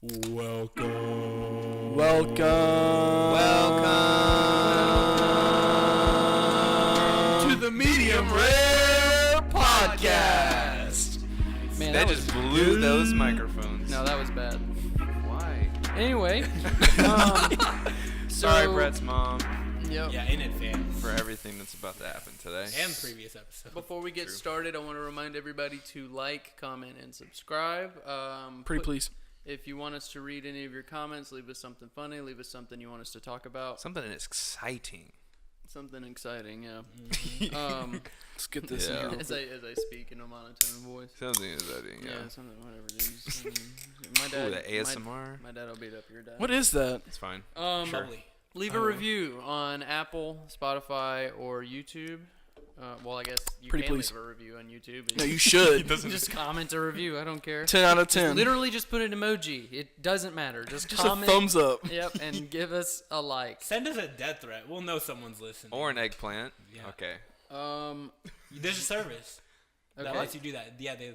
Welcome. To the Medium Rare Podcast. Man, that just blew those microphones. No, that was bad. Why? Anyway. Sorry, Brett's mom. Yep. Yeah, in advance. For everything that's about to happen today. And previous episodes. Before we get started, I want to remind everybody to like, comment, and subscribe. Please. If you want us to read any of your comments, leave us something funny. Leave us something you want us to talk about. Something exciting. Something exciting, yeah. Let's get this in here. As I speak in a monotone voice. Something exciting, yeah. Something, whatever, dude. Just, my Ooh, dad, the ASMR. My dad will beat up your dad. What is that? It's fine. Sure. Leave a review on Apple, Spotify, or YouTube. Well, I guess you Pretty can please. leave a review on YouTube. No, you should. Just comment a review. I don't care. 10 out of 10. Literally just put an emoji. It doesn't matter. Just Just comment. a thumbs up. Yep, and give us a like. Send us a death threat. We'll know someone's listening. Or an eggplant. Yeah. Okay. There's a service that Okay. lets you do that. Yeah, they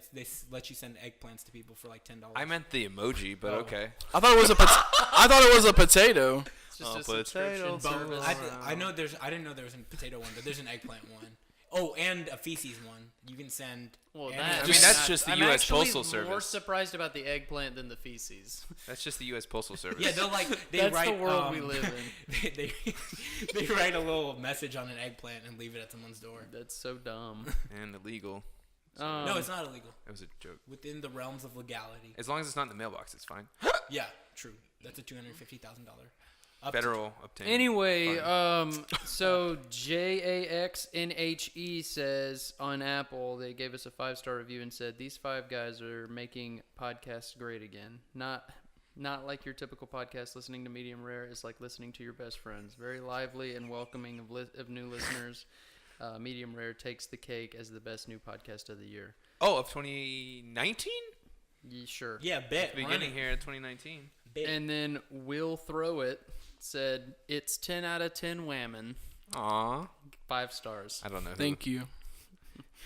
let you send eggplants to people for like $10. I meant the emoji, but okay. I thought it was a potato. It's just Oh, a subscription potato service. I know there's. I didn't know there was a potato one, but there's an eggplant one. Oh, and a feces one. You can send. Well, any- that, I mean, that's just the I'm U.S. actually Postal more Service. surprised about the eggplant than the feces. That's just the U.S. Postal Service. Yeah, they'll like they That's write. the world we live in. They write a little message on an eggplant and leave it at someone's door. That's so dumb. And illegal. No, it's not illegal. It was a joke. Within the realms of legality. As long as it's not in the mailbox, it's fine. Yeah, true. That's a $250,000. Federal obtain. Anyway, fine. so JAXNHE says on Apple, they gave us a 5-star review and said, these 5 guys are making podcasts great again. Not like your typical podcast. Listening to Medium Rare is like listening to your best friends. Very lively and welcoming of new listeners. Medium Rare takes the cake as the best new podcast of the year. Oh, of 2019? Sure. Yeah, bet. Beginning here in 2019. Bet. And then Will Throw It said, it's 10 out of 10 whammon. Aw. 5 stars. I don't know Thank you.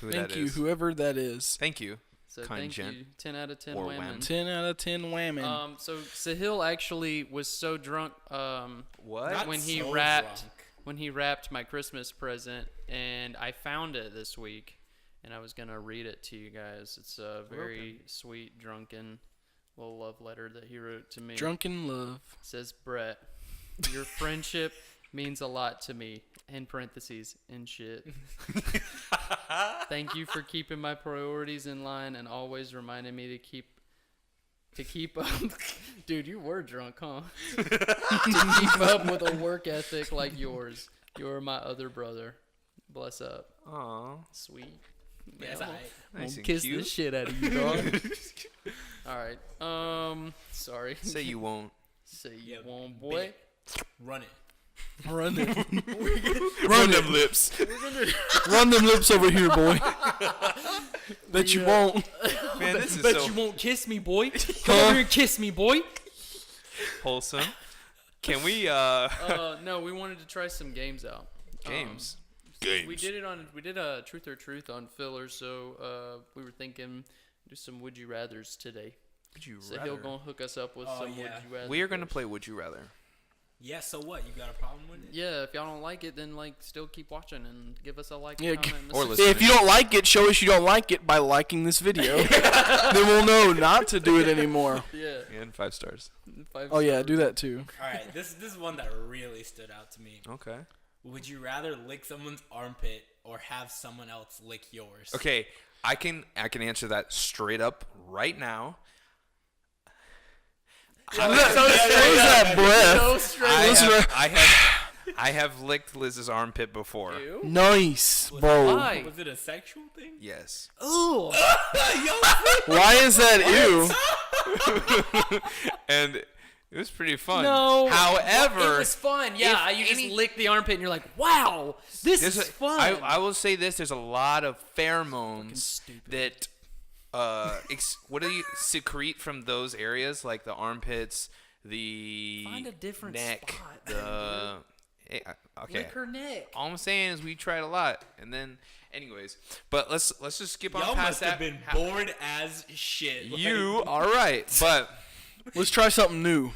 who Thank that you, is. whover that is. Thank you. So Kind thank gent. you. 10 out of 10 Or whammon. 10 out of 10 whammon. So Sahil actually was so drunk What? Not when he so rapped drunk. when he wrapped my Christmas present, and I found it this week, and I was gonna read it to you guys. It's a very sweet, drunken little love letter that he wrote to me. Drunken love. It says, Brett, your friendship means a lot to me. In parentheses, and shit. Thank you for keeping my priorities in line and always reminding me to keep up. Dude, you were drunk, huh? To keep up with a work ethic like yours. You're my other brother. Bless up. Aw. Sweet. Yes, Man, I. I'm Nice gonna and kiss cute. the shit out of you, dog. All right. Sorry. Say you won't. Say you Yeah, won't, boy. Run it. Run them. Run them lips. Run them lips over here, boy. Bet you won't. Man, this is Bet so you won't kiss me, boy. Come over here and kiss me, boy. wholesome. Can we, No, we wanted to try some games out. games? We did a Truth or Truth on filler, so we were thinking do some Would You Rathers today. Would you So rather? he'll go hook us up with some yeah. Would You Rather. We are going to play Would You Rather. Yeah, so what? You got a problem with it? Yeah, if y'all don't like it, then still keep watching and give us a like, Yeah, comment, or message. listen. If you don't like it, show us you don't like it by liking this video. Then we'll know not to do it anymore. Yeah. And 5 stars. 5 Oh, yeah, stars. do that too. All right, this is one that really stood out to me. Okay. Would you rather lick someone's armpit or have someone else lick yours? Okay, I can answer that straight up right now. What is that breath? So straight. I have licked Liz's armpit before. Ew. Nice, Was bro. Why? Was it a sexual thing? Yes. Ooh. Why is that ew? And it was pretty fun. No. However, It was fun. Yeah, if you just any- lick the armpit and you're like, wow, this there's is a- fun. I will say this: there's a lot of pheromones stupid. that what do you secrete from those areas, like the armpits, the Find a different neck, spot. the okay. Lick her neck. All I'm saying is we tried a lot, and then, anyways. But let's just skip on Y'all past must that. have been bored as shit. You are right, but Let's try something new.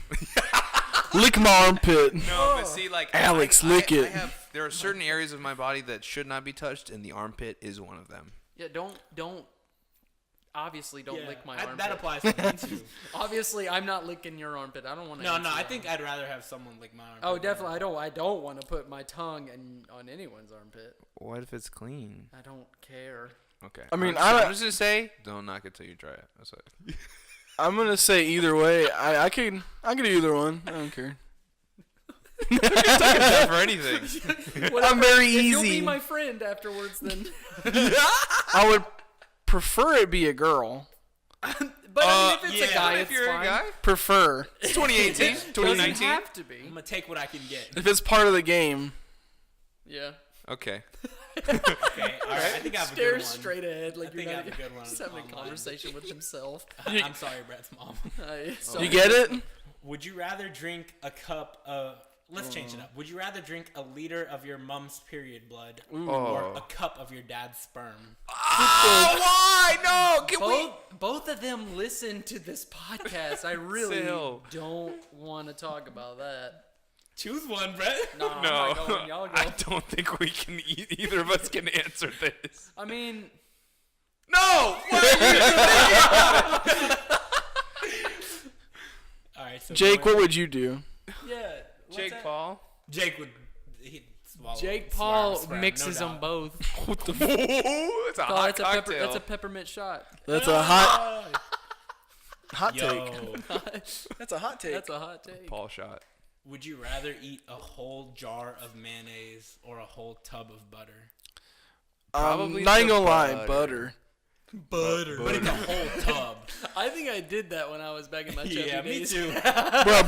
Lick my armpit. No, but see, like Alex, lick it. There are certain areas of my body that should not be touched, and the armpit is one of them. Yeah, don't. Obviously, don't lick my armpit. That applies to me too. Obviously, I'm not licking your armpit. I don't want to. No, I think I'd rather have someone lick my armpit. Oh, definitely. I don't want to put my tongue on anyone's armpit. What if it's clean? I don't care. Okay. I mean, I'm just gonna say, don't knock it till you try it. That's it. I'm gonna say either way. I can do either one. I don't care. For anything. I'm very If easy. you'll be my friend afterwards, then. I would prefer it be a girl. But I mean, if it's a guy, if it's you're fine. a guy, Prefer. it's 2018, Doesn't 2019. have to be. I'm gonna take what I can get. If it's part of the game. Yeah. Okay. Okay, all right. I think I have a good Stare one. straight ahead like I think you're I not have a good one just having a online. conversation with himself. I'm sorry, Brett's mom. Sorry. You get it? Would you rather drink a cup of... Let's change it up. Would you rather drink a liter of your mom's period blood or a cup of your dad's sperm? Oh, why? No. Can we? Both of them listen to this podcast. I really Still. don't want to talk about that. Choose one, Brett. No, I'm No. not going. Y'all go. I don't think we can. Either of us can answer this. I mean, No. What are you All right, so Jake, what would you do? yeah. Jake Paul. Jake would... He'd swallow Jake sperm, Paul sperm, mixes no them doubt. both. What the? It's a Oh, hot that's cocktail. that's a peppermint shot. That's a hot take. Yo, That's a hot take. That's a hot take. Paul shot. would you rather eat a whole jar of mayonnaise or a whole tub of butter? Probably not even the gonna lie, butter. butter. But it's a whole tub. I think I did that when I was back in my chubby Yeah, me days. too. Bro,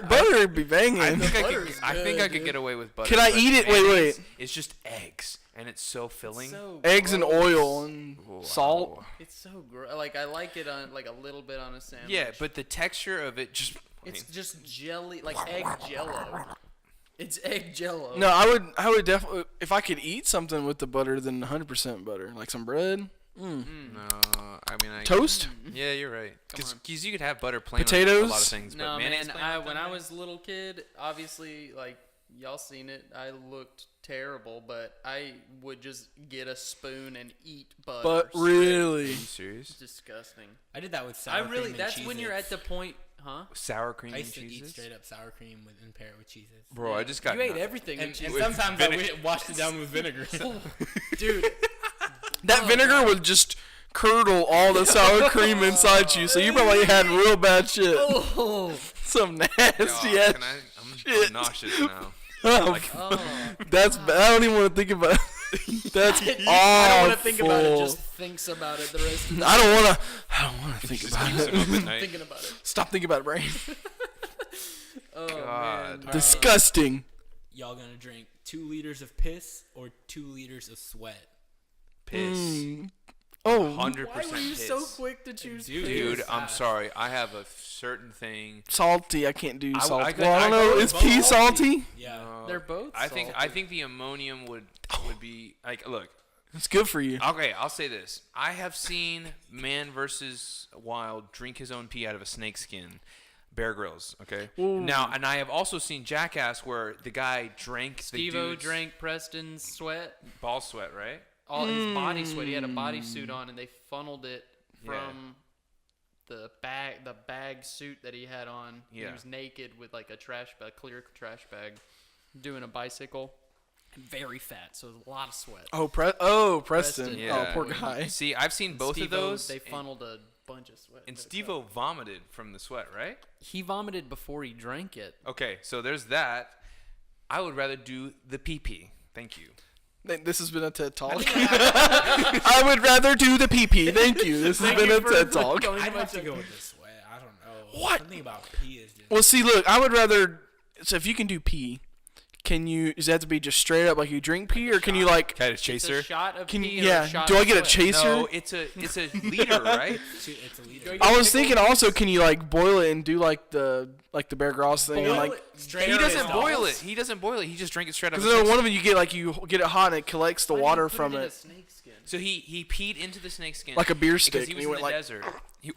butter would be banging. I think Butter's I good, could dude. get away with butter. Can I but eat it? mayonnaise, Wait. It's just eggs, and it's so filling. So Eggs and gross. oil and Wow. salt. It's so gross. Like I like it on like a little bit on a sandwich. Yeah, but the texture of it just. it's just jelly, like egg jello. It's egg jello. No, I would definitely, if I could eat something with the butter, then 100% butter, like some bread. No, I mean Toast. Yeah, you're right. Come on. Because you could have butter plain on a Potatoes? lot of things, but No, mayonnaise man. plain on When I something? was a little kid, obviously, like y'all seen it, I looked terrible, but I would just get a spoon and eat butter. But straight. Are really, you serious? Disgusting. I did that with sour I cream really. and That's when you're Cheez-Its. at the point, huh? Sour cream I and used to eat cheeses? straight up sour cream and pair it with Cheez-Its. Bro, I just got You ate nothing. everything, And, with and cheese. sometimes I would wash it down with vinegar. Dude. that vinegar would just curdle all the sour cream inside you, so you probably had real bad shit. Oh. Some nasty God, ass. I'm shit. nauseous now. Oh, Oh. that's bad. I don't even want to think about it. That's awful. I don't want to think about it. Just thinks about it the rest of the I don't want to think Just about keeps it. him up at night. thinking about it. Stop thinking about it, brain. Oh, God. man. Disgusting. Y'all gonna drink 2 liters of piss or 2 liters of sweat? Piss. Oh, 100% Why were you piss. so quick to choose Dude, piss? Dude, I'm sorry. I have a certain thing. salty. I can't do I- salt. I could- Well, I don't I know. could- Is pee salty? Yeah. They're both I think salty. the ammonium would be like. Look, It's good for you. okay, I'll say this. I have seen Man versus Wild drink his own pee out of a snake skin. Bear Grylls, okay? Now, and I have also seen Jackass where the guy drank the Steve-O dude's drank Preston's sweat. ball sweat, right? All his body sweat. He had a bodysuit on, and they funneled it from the bag suit that he had on. Yeah. He was naked with like a clear trash bag, doing a bicycle. Very fat, so a lot of sweat. Oh, Preston. Preston. Yeah. Oh, poor guy. See, I've seen both of Steve-O, those. They funneled a bunch of sweat. And into Steve-O vomited from the sweat, right? He vomited before he drank it. Okay, so there's that. I would rather do the pee-pee. Thank you. This has been a TED Talk. I would rather do the pee-pee. Thank you. This has been a TED Talk. I'd have to go with the sweat. I don't know. What? Something about pee is just... Well, see, look, I would rather. So if you can do pee, does that have to be just straight up like you drink pee, or can you like? Got a It's chaser? a shot of Can pee you? or a Yeah. shot Do I of get a sweat. chaser? No, it's a liter, right? It's a liter. I was thinking also, can you like boil it and do like the Bear Grylls thing, and Boil like it Straight He out doesn't his boil balls. it. He doesn't boil it. He just drinks it straight out of because a then snake one of them you get it hot and it collects the Why did water you put from in a it snakeskin? So he peed into the snake skin. like a beer because stick. he and was he in went the like, desert. He,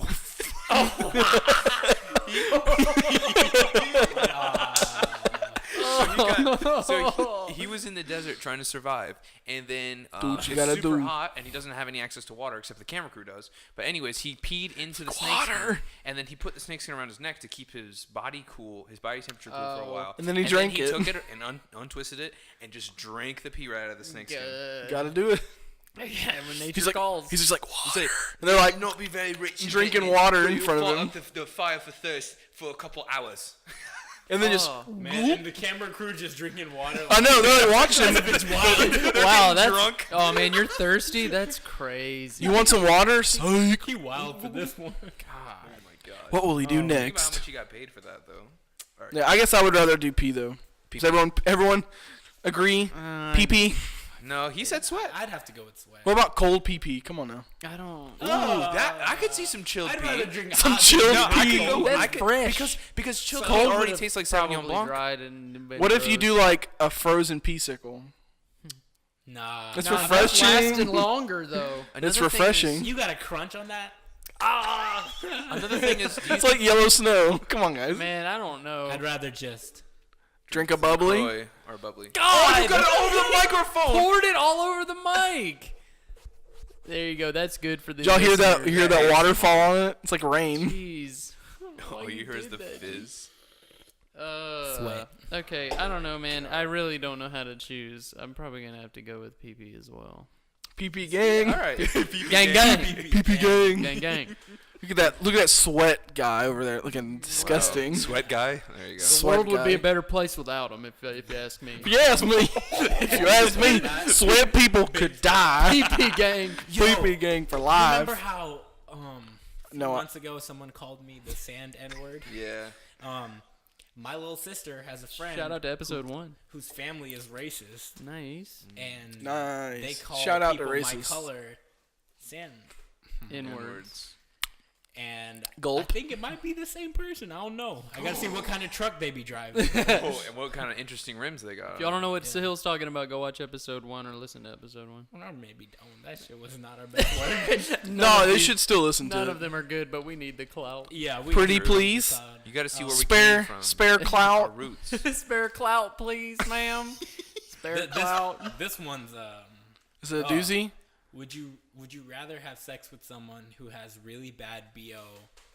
So he was in the desert trying to survive, and then what you it's gotta super do. hot, and he doesn't have any access to water except the camera crew does. But anyways, he peed into the snakeskin, and then he put the snakeskin around his neck to keep his body cool, his body temperature cool for a while. And then he drank he it. took it and untwisted it and just drank the pee right out of the snakeskin. Gotta do it. Yeah, when nature He's like, calls. he's just like, water. And they're like, Not be very rich. drinking water in front of him. The fire for thirst for a couple hours. And then just, Man, and the camera crew just drinking water. I know, they're like watching him. Wow, that's drunk. Oh man, you're thirsty. That's crazy. You want some water? Psych. He wild for this one. God, oh my God. What will he do Think about how next? much he got paid for that, though. All right. Yeah, I guess I would rather do pee though. Does everyone agree? Pee pee. No, he said sweat. I'd have to go with sweat. What about cold pee pee? Come on now. I don't. Ooh, that I could see some chilled I'd pee. rather drink Some hot chilled No, I pee. could go. That's I could, fresh. because chilled Cold pee already would've tastes like Sauvignon probably Blanc. dried and been What if you gross. do like a frozen pee-sicle? Nah. It's Nah, refreshing. That's lasting longer though. It's Another thing refreshing. You got a crunch on that? Another thing is, do you It's like yellow snow. Come on, guys. Man, I don't know. I'd rather just. Drink a bubbly. Roy or bubbly? God, you got it over the microphone. poured it all over the mic. There you go. That's good for the. Did y'all hear that? You listener. hear that waterfall on it? It's like rain. Jeez. All you hear is the did that? fizz. Sweat. Okay, I don't know, man. I really don't know how to choose. I'm probably gonna have to go with PP as well. Pee pee gang. All right. Gang, gang, Pee pee gang. gang, gang. Look at that sweat guy over there, looking disgusting. Sweat guy. There you go. The Sweat world would be guy. a better place without him, if you ask me. If you ask me, if you ask me, sweat people could die. PP gang. Pee pee gang for life. Remember how No, months ago someone called me the sand N-word? Yeah. My little sister has a friend Shout out to episode 1. whose family is racist, Nice. and Nice. they call Shout out to people racists. my color sand. Inwards. And Gulp. I think it might be the same person. I don't know. I gotta see what kind of truck they be driving. Oh, and what kind of interesting rims they got? If y'all don't know what Sahil's talking about, go watch episode 1 or listen to episode 1. Well, maybe don't. That shit was not our best work. No, they should still listen to None it. of them are good, but we need the clout. Yeah, we Pretty really please? decide. You got to see where we Spare, came from. spare Our clout. roots. Spare clout, please, ma'am. Spare Th- clout. This one's Is it a doozy? Would you rather have sex with someone who has really bad BO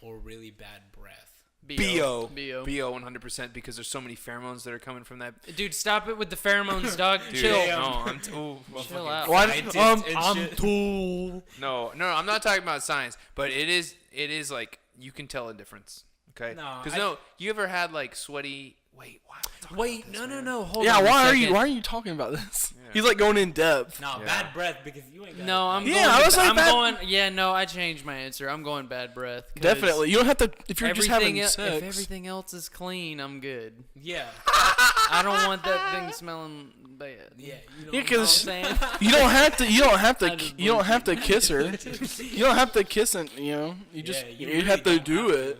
or really bad breath? BO. BO. BO 100% because there's so many pheromones that are coming from that. Dude, stop it with the pheromones, dog. Dude, Chill. No, I'm Chill out. What? Scientists and shit. Tool. no, I'm not talking about science, but it is like you can tell a difference. Okay? No, Because you ever had like sweaty? Wait, why? Wait, no. Hold Yeah, on. why a are you second. talking about this? He's like going in depth. No, Yeah. bad breath because you ain't got No, I'm Yeah, going. I was like I'm bad- going. Yeah, no, I changed my answer. I'm going bad breath. 'cause Definitely. You don't have to if you're just having If sex. everything else is clean, I'm good. Yeah. I don't want that thing smelling bad. Yeah. You know Yeah, what I'm cause saying? you don't have to. You don't have I to. just You don't have to believe kiss her. You don't have to kiss it. You know. You just Yeah, you really have to don't do have it.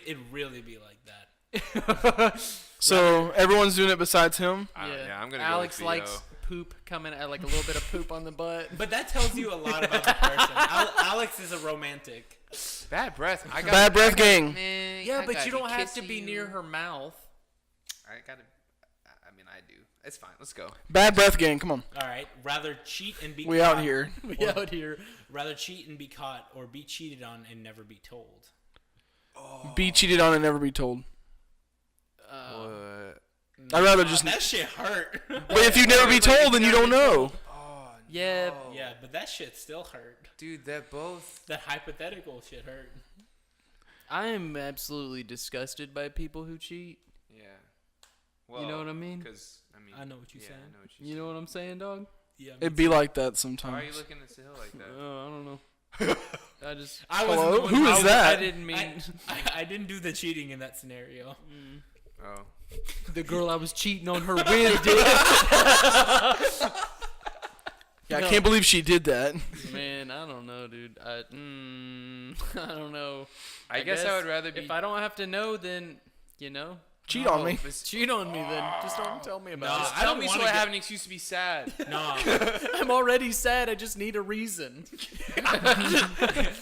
to. It really be like that. So everyone's doing it besides him. Yeah, I'm gonna Alex go with likes poop coming at like a little bit of poop on the butt. But that tells you a lot about the person. Alex is a romantic. bad breath. I got Bad breath gang. Yeah, but you don't have to be near her mouth. I gotta. I mean, I do. It's fine. Let's go. Bad breath gang. Come on. All right. Rather cheat and be We caught. out here. We out here. Rather cheat and be caught, or be cheated on and never be told. Be cheated on and never be told. What? I'd rather just. That shit hurt. But if you never be told, then you don't know. Oh, Yeah. Yeah, but that shit still hurt. dude, that both. That hypothetical shit hurt. I am absolutely disgusted by people who cheat. Yeah. Well, You know what I mean? Because I mean. I know what you're yeah, saying. I know what you're You know what I'm saying, dog? Yeah. It'd be like that Why are you sometimes. looking at Sahil like that? Oh, I don't know. I just. I wasn't Hello? the one Who is that? I didn't mean. I didn't do the cheating in that scenario. Oh. The girl I was cheating on her with did. Yeah, I can't believe she did that. Man, I don't know, dude. I don't know. I guess I would rather be. If I don't have to know, then you know. Cheat on me. Cheat on me then. Just don't tell me about Just it. tell me so I have an excuse to be sad. No. I'm already sad. I just need a reason.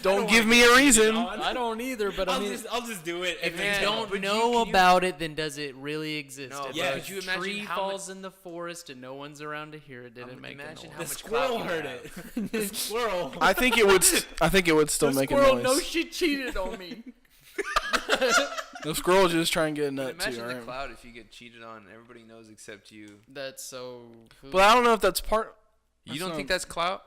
Don't give me a reason. I don't either, but I'll just do it. if then you don't know about it, then does it really exist? No, If yeah, a could you imagine tree how falls in the forest and no one's around to hear it, didn't make a imagine noise. how the much squirrel clout you heard have. it. The squirrel. I think it would. I think it would still The make a squirrel noise. knows she cheated on me. The squirrel just try and get a nut too. Imagine the Right? cloud if you get cheated on. Everybody knows except you. That's so. But I don't know if that's part. You don't think that's clout?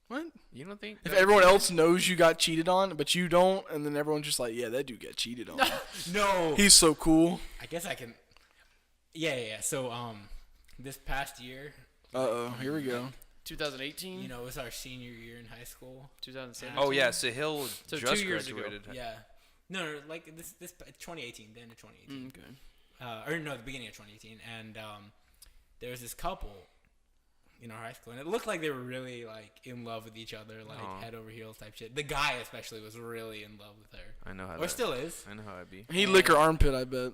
What? You don't think? If everyone else knows you got cheated on, but you don't, and then everyone's just like, yeah, that dude got cheated on. No. He's so cool. I guess I can. Yeah. So this past year, Here we go. 2018. you know, it was our senior year in high school. 2017. Oh yeah, Sahil So just 2 years ago. graduated. Yeah. No, like this 2018, the end of 2018. Okay. Or no, the beginning of 2018, and there was this couple in our high school, and it looked like they were really like in love with each other, like Aw. head over heels type shit. The guy especially was really in love with her, I know how. or that, still is. I know how I'd be. He'd lick her armpit, I bet.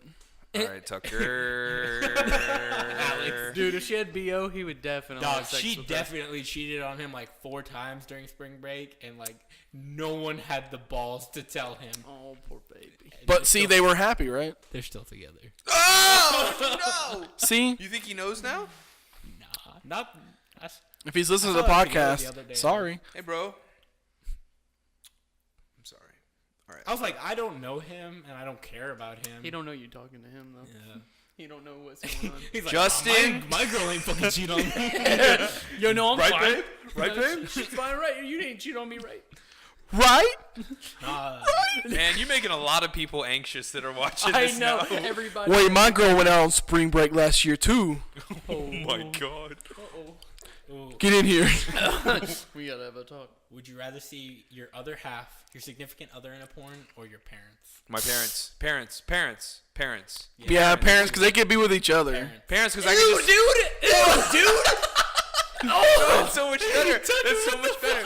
All right, Tucker. Alex. Dude, if she had BO, he would definitely. Dog, have sex she with her. definitely cheated on him like 4 times during spring break, and like no one had the balls to tell him. Oh, poor baby. And But see, they were happy, right? they're still together. Oh no! See, You think he knows now? Nah, not. That's, if he's listening to the saw that video the other podcast, day. sorry. Hey, bro. I'm sorry. All right. I was like, I don't know him, and I don't care about him. He don't know you talking to him though. Yeah. He don't know what's going on. He's like, Justin? "Oh, my girl ain't fucking cheat on me. Yo, no, I'm Right, fine. babe? Right, babe? She's fine, right? You didn't cheat on me, right? Right? Man, you're making a lot of people anxious that are watching I this know. now. Everybody. Wait, my girl went out on spring break last year too. Oh my god. Ooh. Get in here. We gotta have a talk. Would you rather see your other half, your significant other in a porn, or your parents? My parents. Parents. Yeah, parents, because they could be with each other. Parents, because I can just... dude! Oh, that's so much better. That's so much better.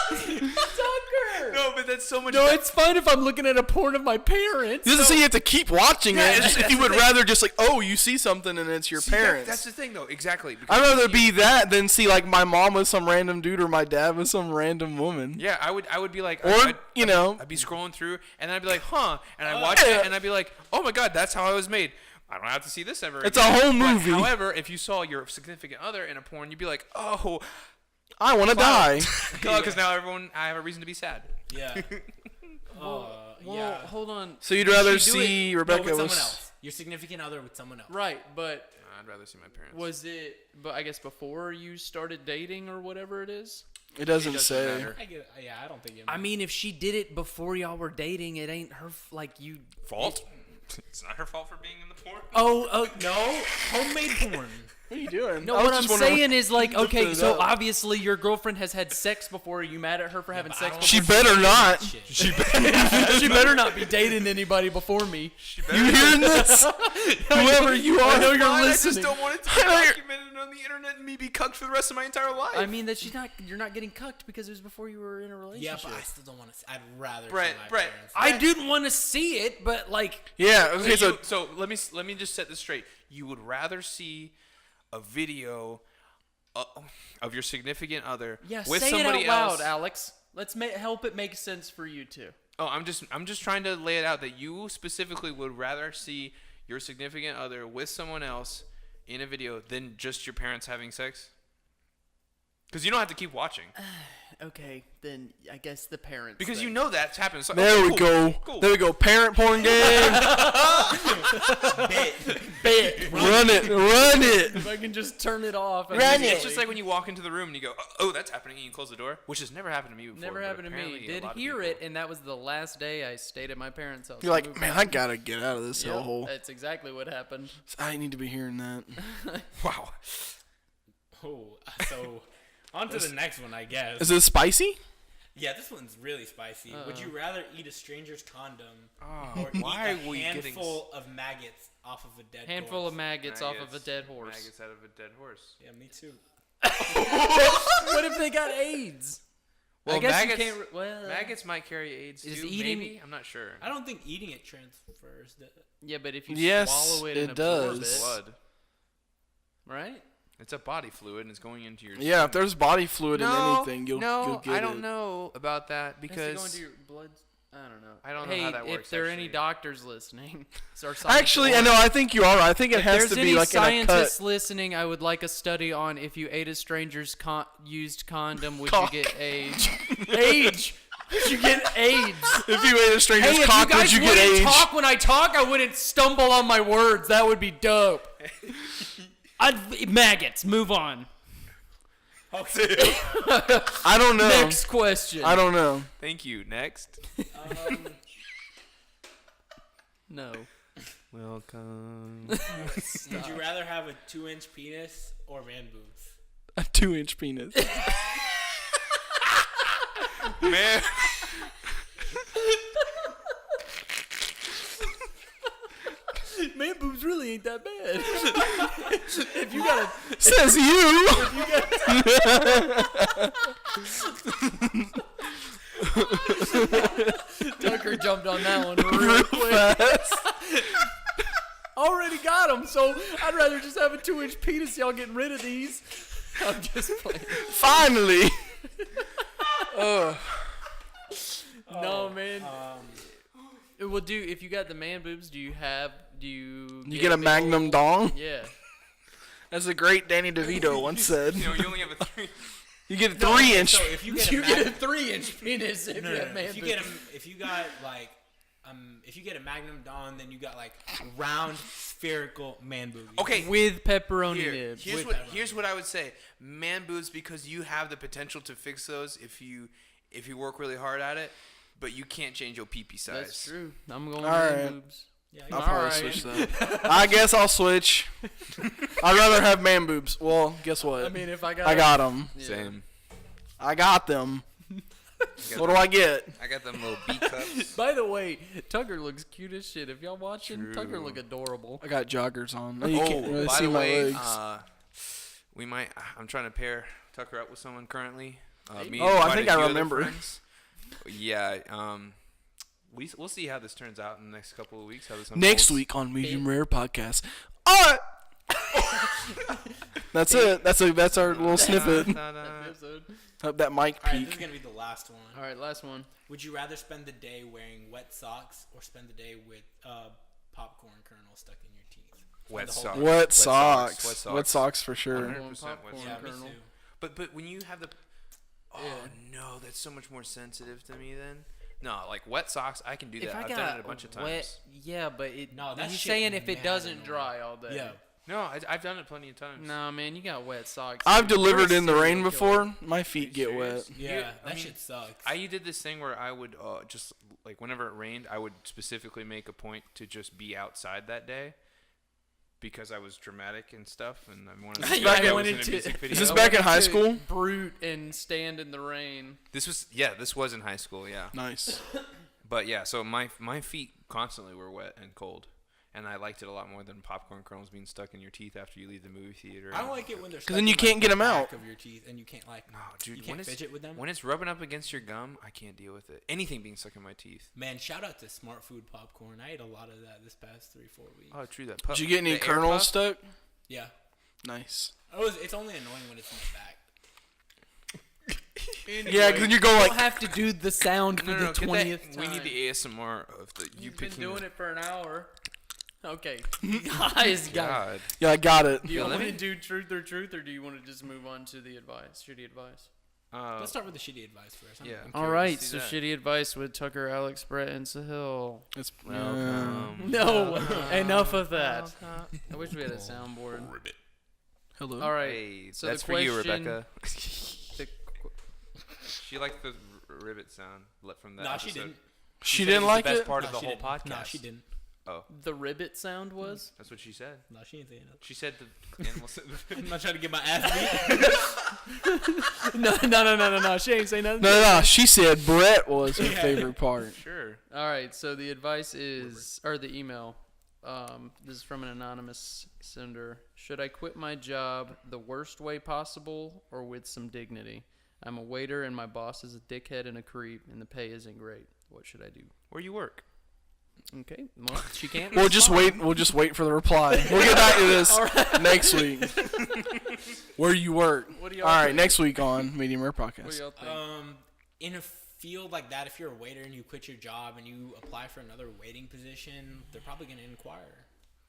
Tucker! No, but that's so much No, better. it's fine if I'm looking at a porn of my parents. It doesn't say you have to keep watching Yeah, it. that's- If you would rather just like, oh, you see something and it's your See, parents. that's the thing, though. Exactly. because I'd rather you see- be that than see like my mom with some random dude or my dad with some random woman. Yeah, I would be like... Or, you know. I'd be scrolling through, and then I'd be like, huh? And I'd watch it, and I'd be like, oh my god, that's how I was made. I don't have to see this ever It's again. a whole But, movie. however, if you saw your significant other in a porn, you'd be like, oh, I want to die. because now I have a reason to be sad. Yeah. Well, yeah. hold on. So you'd rather She do see No, Rebecca with someone was. else. Your significant other with someone else. Right, but I'd rather see my parents. was it? But I guess before you started dating or whatever it is. It doesn't doesn't say. matter. I don't think it. I mean, if she did it before y'all were dating, it ain't her. Like you. Fault? It's not her fault for being in the porn. Oh, no, homemade porn. What are you doing? no. I was What I'm just wondering- saying is like, lifted okay, it so up. obviously your girlfriend has had sex before. Are you mad at her for having but I sex? don't Before She better not. Shit. she better not be dating anybody before me. You hearing this? Whoever you are. I know you're Fine, listening. I just don't want it to be documented on the internet and me be cucked for the rest of my entire life. I mean that she's not. You're not getting cucked because it was before you were in a Yeah, relationship. but I still don't want to. I'd rather. Brett, see my Brett, parents. I didn't want to see it, but like, Yeah. Okay. so let me just set this straight. You would rather see a video of your significant other yeah, with say somebody it out else. loud, Alex. Let's help it make sense for you too. Oh, I'm just trying to lay it out that you specifically would rather see your significant other with someone else in a video than just your parents having sex. Because you don't have to keep watching. Okay, then I guess the parents. Because then. you know that's happened. So, There okay, we cool, go. Cool. There we go. Parent porn game. Bet. Run it. If I can just turn it off. It's just like when you walk into the room and you go, oh, that's happening, and you close the door, which has never happened to me before. Never but happened to me. apparently a Did lot of hear people- it, and that was the last day I stayed at my parents' house. You're like, Moved man, out. I gotta get out of this Yep, hellhole. that's exactly what happened. I need to be hearing that. Wow. Oh, so on to the next one, I guess. Is it spicy? Yeah, this one's really spicy. Would you rather eat a stranger's condom Oh, or why eat are a we getting handful of maggots off of a dead Handful horse? of maggots off of a dead horse. Maggots out of a dead horse. Yeah, me too. What if they got AIDS? Well, I guess maggots, you can't. Well, maggots might carry AIDS Is too. eating- Maybe I'm not sure. I don't think eating it transfers. yeah, but if you Yes, swallow it and it absorb does. it, Blood. right? It's a body fluid and it's going into your. Yeah, if skin. there's body fluid in anything, you'll get I don't it. know about that Has to because go into your blood. I don't know. I don't know hey, how that works, if there are any actually. doctors listening, or Actually, I know. I think you are. I think it If has there's to be any like in a cut. scientists listening, I would like a study on if you ate a stranger's used condom, would Cock. you get AIDS? AIDS. Would you get AIDS? If you ate a stranger's Hey, if cock, you guys would you get wouldn't AIDS? talk when I talk, I wouldn't stumble on my words. That would be dope. Maggots. Move on. I don't know. Next question. I don't know. Thank you. Next. No. Welcome. Would you rather have a 2-inch penis or man boobs? A 2-inch penis. Man. Man boobs really ain't that bad. If you got a Says you. Tucker jumped on that one real quick. Already got him, so I'd rather just have a 2-inch penis. Y'all getting rid of these? I'm just playing. Finally. No, man. Well, if you got the man boobs, do you You get a big Magnum old- dong? Yeah. As the great Danny DeVito once said. You only have a 3. You get a 3-inch. So if you get You a get a Magnum, 3-inch penis if no, you no, have no. man If you boobs. get if you got like if you get a Magnum Dawn, then you got like round spherical man boobies. Okay. With pepperoni nibs. Here's what I would say. Man boobs, because you have the potential to fix those if you work really hard at it, but you can't change your pee-pee size. That's true. I'm going All man right. boobs. Yeah, I'll you- probably Alright. switch that. I guess I'll switch. I'd rather have man boobs. Well, guess what? I mean, if I got I got them. yeah. Same. I got them. What do I get? I got them little B cups. By the way, Tucker looks cute as shit. If y'all watching, True. Tucker look adorable. I got joggers on. You can't really by see the my way, legs. we might. I'm trying to pair Tucker up with someone currently. Me Oh, and I quite think a I few other remember. friends. Yeah. We'll see how this turns out in the next couple of weeks. How this Next unfolds. week on Medium Rare Podcast. All right. That's it. That's our little snippet. Episode. That mic All right, this is peak. gonna be the last one. All right, last one. Would you rather spend the day wearing wet socks or spend the day with popcorn kernel stuck in your teeth? Wet The whole socks. day. Wet socks. socks. Wet socks. Wet socks for sure. 100% wet Popcorn socks. Yeah, me kernel. too. But when you have the no, that's so much more sensitive to me then. No, like wet socks, I can do that. I've done it a bunch of times. Yeah, but it. No, that he's shit saying if it mad doesn't annoying. dry all day. Yeah. No, I've done it plenty of times. No, man, you got wet socks. I've You're a delivered in the serial rain killer. before. My feet get serious? wet. Yeah, You- that I mean, shit sucks. I did this thing where I would just like whenever it rained, I would specifically make a point to just be outside that day because I was dramatic and stuff, and I wanted to. Yeah, I I was wanted in a to- music video. Is this I back in wanted high to school? Brute and stand in the rain. This was in high school, yeah. Nice. But yeah, so my feet constantly were wet and cold, and I liked it a lot more than popcorn kernels being stuck in your teeth after you leave the movie theater. I don't like it when they're. 'Cause then you can't get 'em out. Of your teeth, and you can't like. No, dude, you when can't it's fidget with them. when it's rubbing up against your gum, I can't deal with it. Anything being stuck in my teeth. Man, shout out to Smart Food popcorn. I ate a lot of that this past 3-4 weeks. Oh, true that. Did you get any the air kernels puff? stuck? Yeah. Nice. It's only annoying when it's in the back. Yeah, because you go You like. don't have to do the sound for No, the get that- 20th time. We need the ASMR of the you You've been picking. doing it for an hour. Okay. Guys, God. Yeah, I got it. do you Yeah, let want to me- do truth or truth, or do you want to just move on to the advice? Shitty advice. Let's start with the shitty advice first. Yeah. I'm Okay, All right, let's so do that. shitty advice with Tucker, Alex, Brett, and Sahil. It's Welcome. No, enough of that. I wish we had a soundboard. Hello. All right, Hey, so that's the for you, question- Rebecca. the She liked the ribbit sound from that. Nah, she episode. didn't. She said didn't it was like the best it? part No, of the she whole didn't. podcast. No, she didn't. Oh, the ribbit sound was? that's what she said. No, she didn't say that. She said the animal said I'm not trying to get my ass beat. No. She ain't saying nothing. No. She said Brett was her Yeah. favorite part. Sure. All right, so the advice is, or the email. This is from an anonymous sender. Should I quit my job the worst way possible or with some dignity? I'm a waiter and my boss is a dickhead and a creep and the pay isn't great. What should I do? Where you work? Okay, well, she can't. We'll just wait. We'll just wait for the reply. We'll get back to this next week. Where you work? What do All y'all right, think? next week on Medium Rare What do Podcast. y'all think? In a field like that, if you're a waiter and you quit your job and you apply for another waiting position, they're probably going to inquire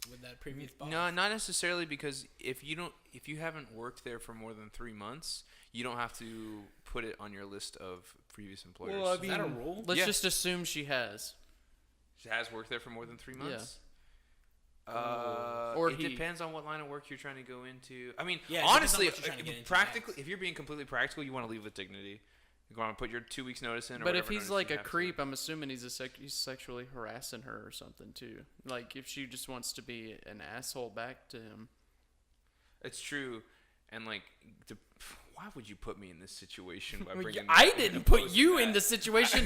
with that previous boss. No, not necessarily, because if you haven't worked there for more than 3 months, you don't have to put it on your list of previous employers. Well, I Is that a rule? Let's Yeah. just assume she has. She has worked there for more than 3 months. Or it he. depends on what line of work you're trying to go into. I mean, Yeah, it depends on honestly, what you're trying to get into practically, next. if you're being completely practical, you want to leave with dignity. You want to put your 2 weeks notice in. Or But if whatever he's notice like you a have to. creep, I'm assuming he's he's sexually harassing her or something too. Like if she just wants to be an asshole back to him. It's true, and like, why would you put me in this situation by Well, bringing? I and didn't put posting you that? in the situation.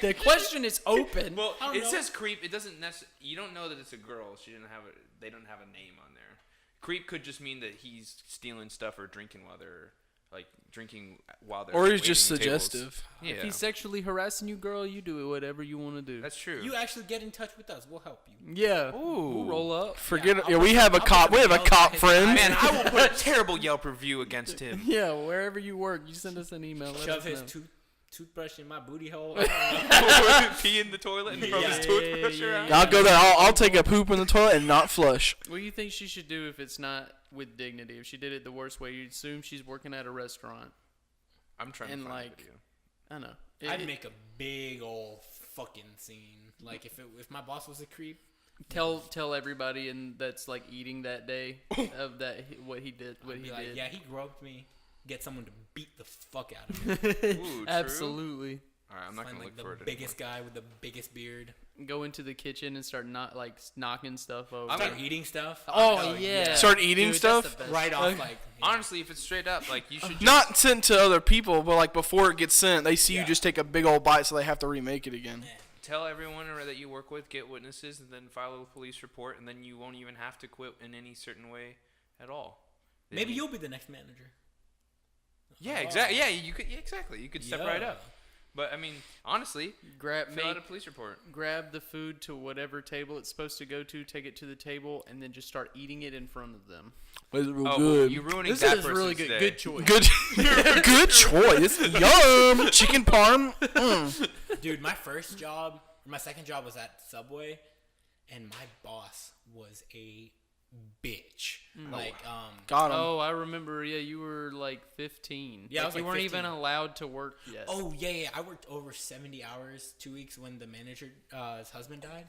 The question is open. Well, I don't it know. says creep. It doesn't necessarily. You don't know that it's a girl. They don't have a name on there. Creep could just mean that he's stealing stuff or drinking while they're Or he's just waiting tables. suggestive. Yeah, If he's sexually harassing you, girl, you do whatever you want to do. that's true. You actually get in touch with us. We'll help you. Yeah. Ooh. We'll roll up. Forget. I'll Yeah, put we have a I'll put cop. We have a Yelp cop his friend. Man, I will put a terrible Yelp review against him. Yeah, wherever you work, you send us an email. Let Shove us his know. toothbrush in my booty hole. I don't know. Pee in the toilet and rub his Yeah. toothbrush Yeah, around. yeah. I'll go there. I'll take a poop in the toilet and not flush. What do you think she should do if it's not with dignity? If she did it the worst way, you'd assume she's working at a restaurant. I'm trying And to find like- a video. I know. I'd make a big old fucking scene. Like if my boss was a creep. Tell everybody and that's like eating that day of that what he did. What I'd he be like, did. yeah, he groped me. Get someone to beat the fuck out of me. Ooh, true. Absolutely. All right, I'm not Find gonna like look for the it biggest guy with the biggest beard. Go into the kitchen and start knocking stuff over. I'm Start gonna- eating stuff. Oh yeah. Start eating Dude, that's stuff? the best. Right off like Honestly, if it's straight up, like you should just, Not sent to other people, but like before it gets sent, they see you Yeah. just take a big old bite, so they have to remake it again. tell everyone that you work with, get witnesses, and then file a police report, and then you won't even have to quit in any certain way at all. Then Maybe you- you'll be the next manager. Yeah, exactly. Yeah, you could. Yeah, exactly. You could step right Yeah. up. But I mean, honestly, Grab fill out a police report. grab the food to whatever table it's supposed to go to, take it to the table, and then just start eating it in front of them. It's real Oh, good. you ruining This that is really person's good. day. Good choice. Good, good choice. Yum, chicken parm. Dude, my first job, or my second job was at Subway, and my boss was a bitch. Like, Got him. Oh, I remember. Yeah, you were like 15. Yeah, I like, was you like weren't 15. even allowed to work yet. oh yeah, I worked over 70 hours 2 weeks when the manager, his husband died.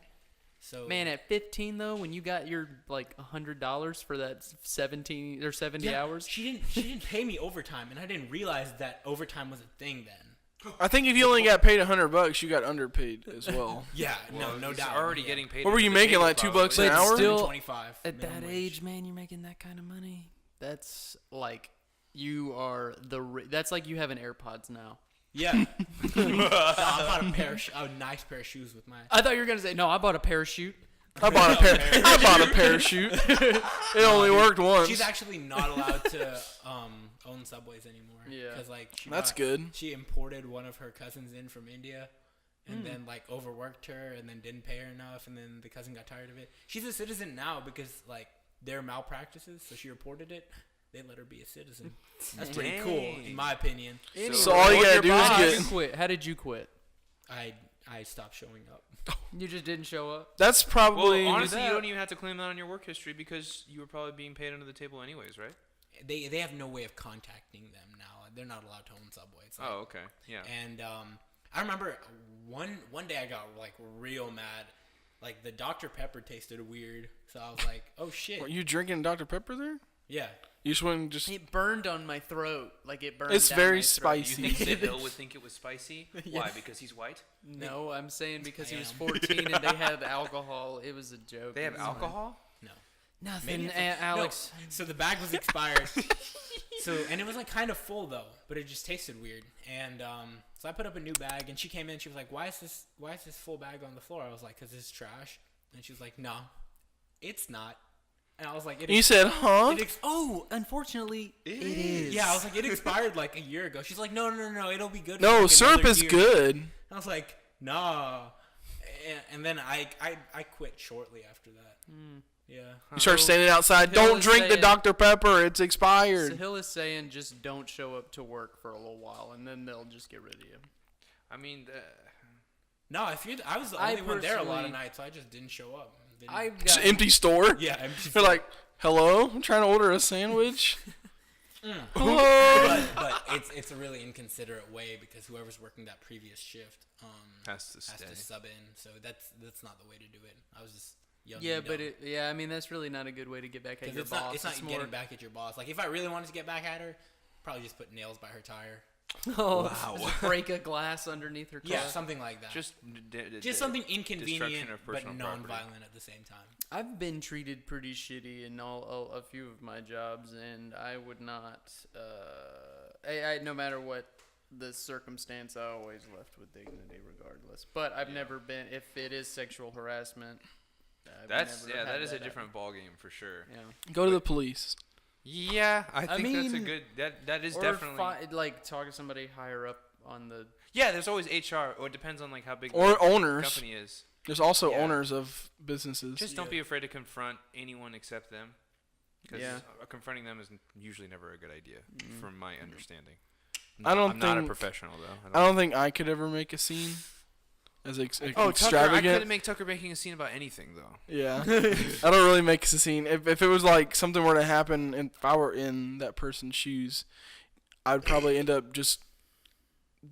So Man, at 15 though, when you got your like $100 for that 17 or 70 yeah, hours, she didn't pay me overtime, and I didn't realize that overtime was a thing then. I think if you only got paid $100, you got underpaid as well. Yeah, Well, no he's doubt. already yeah. getting paid. What were under you the making, table, like $2 probably. an But hour? still, 25 at minimum that wage. age, man, you're making that kind of money. That's like you are that's like you having AirPods now. Yeah. No, I bought a nice pair of shoes with my. I thought you were gonna say no. I bought a parachute. I bought a parachute. It only worked once. She's actually not allowed to own Subways anymore. Yeah. Because like That's good. She imported one of her cousins in from India, and then like overworked her, and then didn't pay her enough, and then the cousin got tired of it. She's a citizen now because like their malpractices, so she reported it. They let her be a citizen. That's pretty cool, in my opinion. So all you gotta do is How did get. you quit? How did you quit? I stopped showing up. You just didn't show up. That's probably. Well, honestly, you don't even have to claim that on your work history because you were probably being paid under the table anyways, right? They have no way of contacting them now. They're not allowed to own Subway. It's like, Oh, okay. Yeah. And I remember one day I got like real mad. Like the Dr. Pepper tasted weird, so I was like, "Oh shit!" Were you drinking Dr. Pepper there? Yeah, You just wouldn't just. It burned on my throat. Like it burned. It's down very my throat. You spicy. think Bill would think it was spicy? Why? Because he's white? No, I'm saying because he was I am. 14 and they had alcohol. It was a joke. They have It was fine. alcohol? no. Nothing, it's like- Alex. No. So the bag was expired. And it was like kind of full though, but it just tasted weird. And so I put up a new bag, and she came in. She was like, "Why is this full bag on the floor?" I was like, "Cause it's trash." And she was like, "No, it's not. And I was like, You said, huh? unfortunately, it is. Yeah, I was like, it expired like a year ago. She's like, no, it'll be good. No, for like syrup another is year. good. I was like, nah. And then I quit shortly after that. Yeah. You start standing outside. Hill Don't is drink the saying- Dr. Pepper. It's expired. Sahil is saying just don't show up to work for a little while, and then they'll just get rid of you. I mean, No, I was the only one there a lot of nights, so I just didn't show up. Didn't- It's an empty store. yeah, empty. You're like, hello? I'm trying to order a sandwich. Hello? but it's a really inconsiderate way because whoever's working that previous shift has to has stay. to sub in. So that's not the way to do it. I was just young. Yeah, and but dumb. I mean, that's really not a good way to get back at your it's boss. not it's not more, getting back at your boss. Like if I really wanted to get back at her, probably just put nails by her tire. Oh, Wow. just break a glass underneath her car. Yeah, something like that. Just something inconvenient of but personal non-violent property. at the same time. I've been treated pretty shitty in a few of my jobs, and I would not. I no matter what the circumstance, I always left with dignity, regardless. But I've never been. If it is sexual harassment, That is a different ballgame for sure. Yeah. Go to the police. Yeah, I think that's a mean, good. That is Or definitely. like talk to somebody higher up on the. Yeah, there's always HR, or it depends on like how big Or the owners. company is. There's also Yeah. owners of businesses. Just don't be afraid to confront anyone except them. Because Yeah. confronting them is usually never a good idea, from my understanding. I'm not a think- professional though. I don't think I could ever make a scene as Oh, Tucker, I extravagant. couldn't make Tucker making a scene about anything though. Yeah, I don't really make a scene. If it was like something were to happen, and if I were in that person's shoes, I'd probably end up just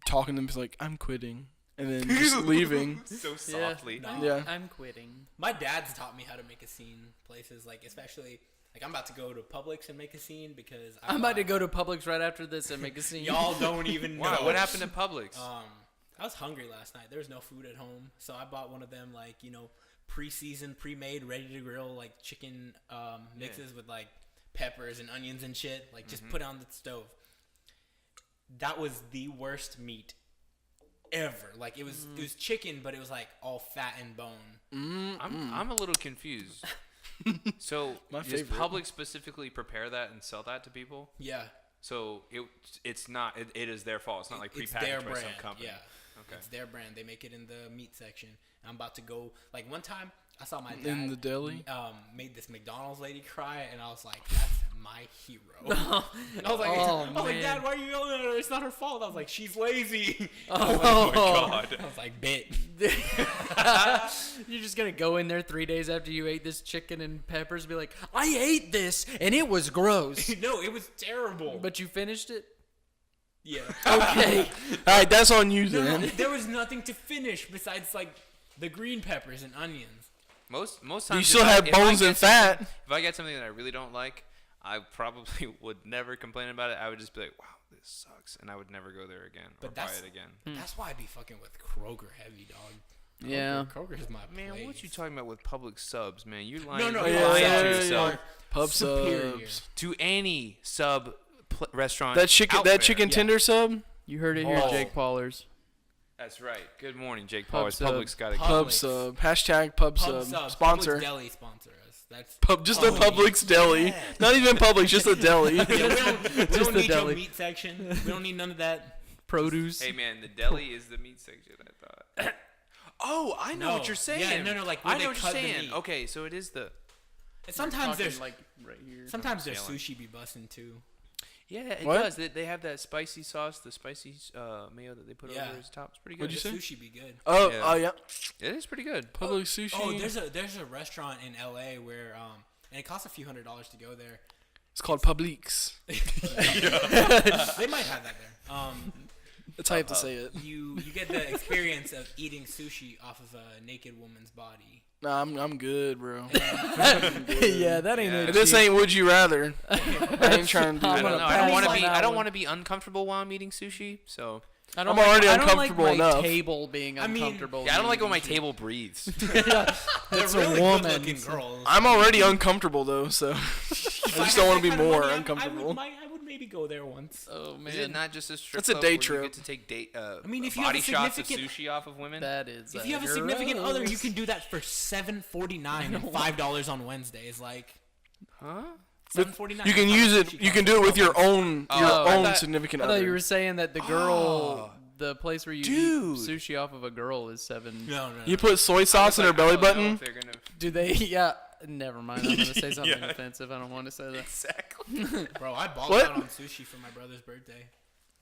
talking to them like I'm quitting, and then just leaving. So softly. No. Yeah. I'm quitting. My dad's taught me how to make a scene places, like especially like I'm about to go to Publix and make a scene because I'm about to go to Publix right after this and make a scene. Y'all don't even know. Wow, what happened in Publix? I was hungry last night. There was no food at home, so I bought one of them like pre-seasoned, pre-made, ready to grill like chicken mixes with like peppers and onions and shit. Like just put it on the stove. That was the worst meat ever. Like it was chicken, but it was like all fat and bone. I'm a little confused. So My does favorite. Publix specifically prepare that and sell that to people? Yeah, So it's not. It is their fault. It's not like it's prepackaged their by brand. some company. Yeah, Okay. it's their brand. They make it in the meat section. I'm about to go. Like one time, I saw my dad In the deli? made this McDonald's lady cry, and I was like, "That's my hero." I was like, Oh, like, Dad, man. why are you yelling at her? It's not her fault. I was like, she's lazy. Oh my god. I was like, bit. You're just gonna go in there 3 days after you ate this chicken and peppers and be like, I ate this and it was gross. No, it was terrible. But you finished it? yeah. Okay. All right, that's on you No, then. there was nothing to finish besides like the green peppers and onions. Most times You if still I- have if I bones get and fat. If I get something that I really don't like, I probably would never complain about it. I would just be like, "Wow, this sucks," and I would never go there again or But buy that's- it again. That's why I'd be fucking with Kroger heavy, dog. Yeah. Kroger's my Man, place. what you talking about with public subs, man? You're lying. No, you're yeah, lying yeah, to yeah, yourself. yeah. Pub Superior. subs. To any sub restaurant. That chicken, out that there. chicken Yeah. tender sub. You heard it here, Oh. Jake Paulers. That's right. Good morning, Jake Pub Paul. sub. Publix got a Pub Publix. sub. Hashtag pub Pub sub. subs. Sponsor. Publix Deli sponsor us. That's Just a Oh, Publix deli. yeah. Not even Publix, just a deli. Yeah, we don't the need deli. your meat section. We don't need none of that. Produce. Hey man, the deli is the meat section. I thought. Oh, I know No. what you're saying. Yeah, no, like, where I they know what you're cut the saying. meat. Okay, so it is the. And sometimes Talking, there's like right here. sometimes there's Scaling. sushi be busting too. Yeah, it What? does. They have that spicy sauce, the spicy mayo that they put Yeah. over his top. It's pretty good. What'd you The say? sushi be good. Oh, Yeah. oh yeah. It is pretty good. Publix sushi. Oh, there's a restaurant in LA where and it costs a few $100s to go there. It's called Publix. They might have that there. That's how you have to say it. You get the experience of eating sushi off of a naked woman's body. Nah, I'm good, bro. Yeah, that ain't Yeah. it. This ain't would you rather. I ain't trying to do I I'm don't gonna know. that. I don't pass want to on be. that I don't one. want to be uncomfortable while I'm eating sushi. So I'm already I don't uncomfortable like my enough. table being I mean, uncomfortable. yeah, I don't like when my eating sushi. table breathes. It's They're a really woman. good-looking girls. I'm already uncomfortable though, so I just don't want to be more uncomfortable. I would maybe go there once. Oh man, Is it not just a strip That's a club day where trip. You get to take I mean, if you have body a shots of significant- sushi off of women. that is. If you have a significant other, you can do that for $7.49 and $5 on Wednesdays. Like, Huh? $7.49. You can use it. You can do it with your own significant I other. thought you were saying that the girl, the place where you Dude. eat sushi off of a girl is $7. No. You put soy sauce in her belly button. Do they? Yeah. Never mind. I'm gonna say something offensive. I don't want to say that. Exactly. Bro, I balled What? out on sushi for my brother's birthday.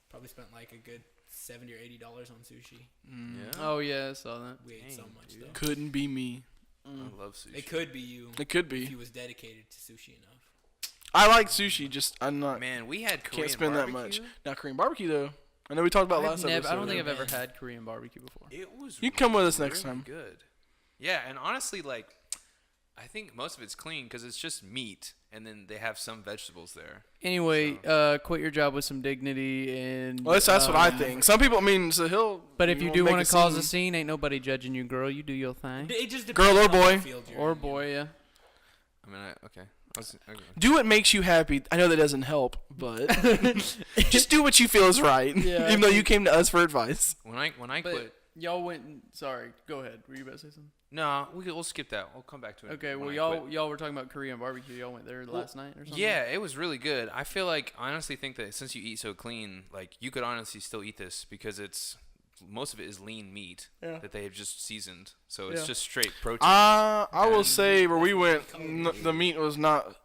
Probably spent like a good $70 or $80 on sushi. Yeah. Oh yeah, I saw that. We ate so Dang, much dude. though. Couldn't be me. I love sushi. It could be you It could if be. you was dedicated to sushi enough. I like sushi. Just I'm not. Man, we had Korean Can't spend that barbecue. much. Now Korean barbecue though. I know we talked about last episode. I don't think I've ever had Korean barbecue before. It was. You can come with us next really time. Good. Yeah, and honestly, like, I think most of it's clean because it's just meat, and then they have some vegetables there. Anyway, quit your job with some dignity and. Well, that's what I think. Some people. I mean, so he'll. But if you do make want to cause a scene, ain't nobody judging you, girl. You do your thing. It just Girl depends or on boy. what field you're Or in. boy, yeah. I mean, okay. do what makes you happy. I know that doesn't help, but just do what you feel is right. Yeah, Even though you came to us for advice. When I But quit, y'all went. Sorry, go ahead. Were you about to say something? no, we'll skip that. We'll come back to it. Okay, when well, I quit. y'all were talking about Korean barbecue. Y'all went there last night or something? Yeah, it was really good. I feel like I honestly think that since you eat so clean, like you could honestly still eat this because it's most of it is lean meat that they have just seasoned. So it's just straight protein. I will say where we went, the meat was not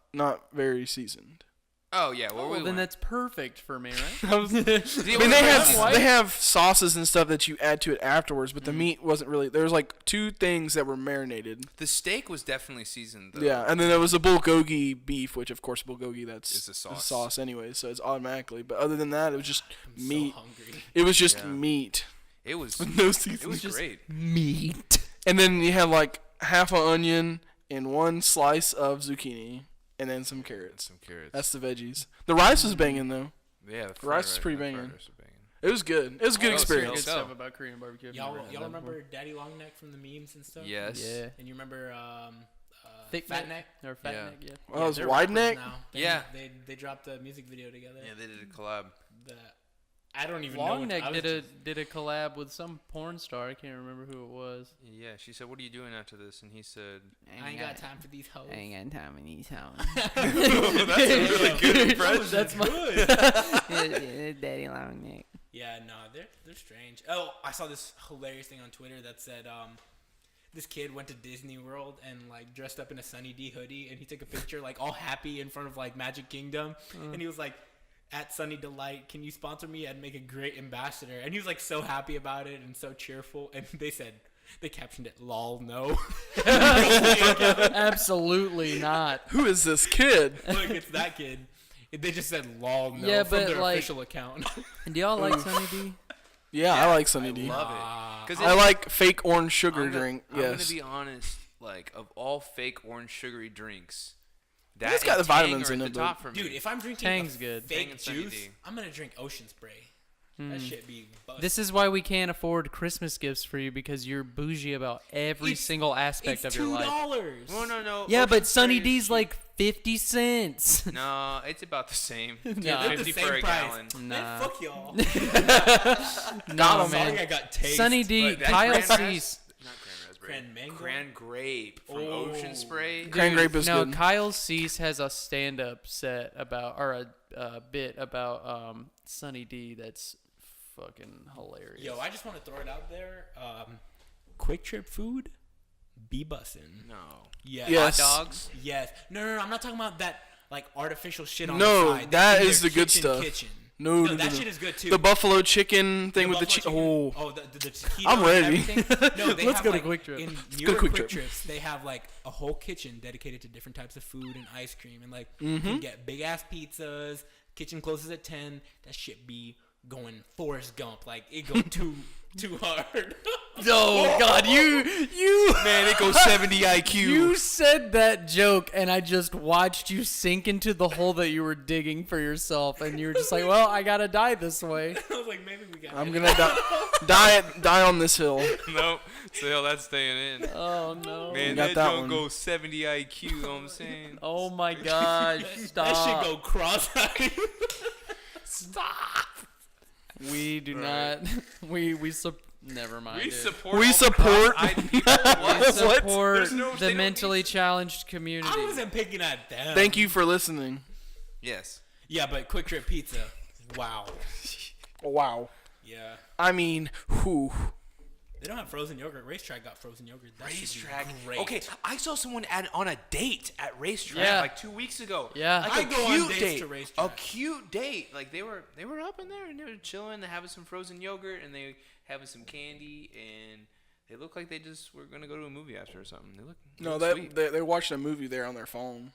very seasoned. Oh yeah, well, Well, then that's perfect for me, right? I mean, they have sauces and stuff that you add to it afterwards, but the meat wasn't really. There was like 2 things that were marinated. the steak was definitely seasoned. Though. Yeah, and then there was a bulgogi beef, which of course bulgogi that's It's a sauce. sauce anyway, so it's automatically. But other than that, it was just I'm meat. so hungry. It was just Yeah. meat It was. with no It seasoning. was great. Meat. And then you had like half an onion and 1 slice of zucchini, and then some carrots. Some carrots. That's the veggies. The rice was banging though. yeah. the rice is pretty fried banging. rice was banging. It was good. It was a good Oh, so Good experience. so- stuff about Korean barbecue. I've Y'all never had that remember Daddy Longneck from the memes and stuff? Yes. Yeah. And you remember Thick Fat neck? Neck? Or fat Yeah. neck, yeah. Well, it was they're wide rappers neck. now. Yeah. They dropped a music video together. Yeah, they did a collab. I don't even know. Long what- neck I was did a collab with some porn star. I can't remember who it was. Yeah, she said, "What are you doing after this?" And he said, I ain't got time for these hoes. got time in these hoes. "That's a really good impression." That's my Daddy long neck. Yeah, no, they're strange. Oh, I saw this hilarious thing on Twitter that said this kid went to Disney World and like dressed up in a Sunny D hoodie, and he took a picture like all happy in front of like Magic Kingdom, and he was like, "At Sunny Delight, can you sponsor me? I'd make a great ambassador." And he was like so happy about it and so cheerful. And they captioned it, "Lol, no." Absolutely not. Who is this kid? Look, it's that kid. They just said "lol, no" Yeah, from but, their like- official account. Do y'all like Sunny D? Yeah, I like Sunny D. Love it. Ah. 'Cause I like fake orange sugar drink. I'm gonna Yes. be honest. Like of all fake orange sugary drinks, that It's got and the vitamins Tang are in at it, the but- top for me. Dude, if I'm drinking Tang's a good. Tang fake and Sunny juice, D. I'm gonna drink Ocean Spray. That shit be busted. This is why we can't afford Christmas gifts for you because you're bougie about every It's- single aspect it's of your life. $2. No. Yeah, Ocean but Sunny Spray is D's like 50 cents. cheap. No, it's about the same. Nah. They're the 50 same for a price. gallon. Man, Nah. fuck y'all. No, I'm sorry man. I got taste. Sunny D, But that Kyle cran Cease. Not cran raspberry. Cran mango? Cran grape from Oh. Ocean Spray. Cran grape is no, good. Kyle Cease has a stand-up set about, or a bit about Sunny D that's fucking hilarious. Yo, I just want to throw it out there. Quick Trip food, be bussin'. No. Yes. Yes. Hot dogs. Yes. No. I'm not talking about that like artificial shit on No, the side. that In is their the good kitchen, stuff. Kitchen. No, that shit is good too. The buffalo chicken thing with the buffalo cheese. chicken- Oh, the taquitos I'm and ready. everything. No, they Let's have, go to like, Quick Trip. In go to newer Quick Quick Trip. Trips, they have like a whole kitchen dedicated to different types of food and ice cream, and like you can get big ass pizzas. Kitchen closes at 10. That shit be going Forrest Gump. Like it go too hard. Oh God, you Man, it goes 70 IQ. you said that joke, and I just watched you sink into the hole that you were digging for yourself, and you were just like, "Well, I gotta die this way." I was like, maybe we got. I'm gonna die on this hill. Nope. So that's staying in. Oh no! Man, got that that don't one. go 70 IQ. You know what I'm saying? Oh my gosh! Stop! That shit go cross-eyed. We do not. We Never mind. We dude. support. We all the support- cross-eyed people. We What? support There's no- they the don't mentally need- challenged community. I wasn't picking at them. Thank you for listening. Yes. Yeah, but Quick Trip Pizza. Wow. Wow. Yeah. I mean, whew. They don't have frozen yogurt. Racetrack got frozen yogurt. That should be Racetrack. great. Okay, I saw someone on a date at Racetrack Yeah. like 2 weeks ago. Yeah. Like I a go on cute dates date. to Racetrack. A cute date. Like they were up in there and they were chilling. They having some frozen yogurt and they having some candy and they look like they just were gonna go to a movie after or something. They No, look sweet. they're watching a movie there on their phone.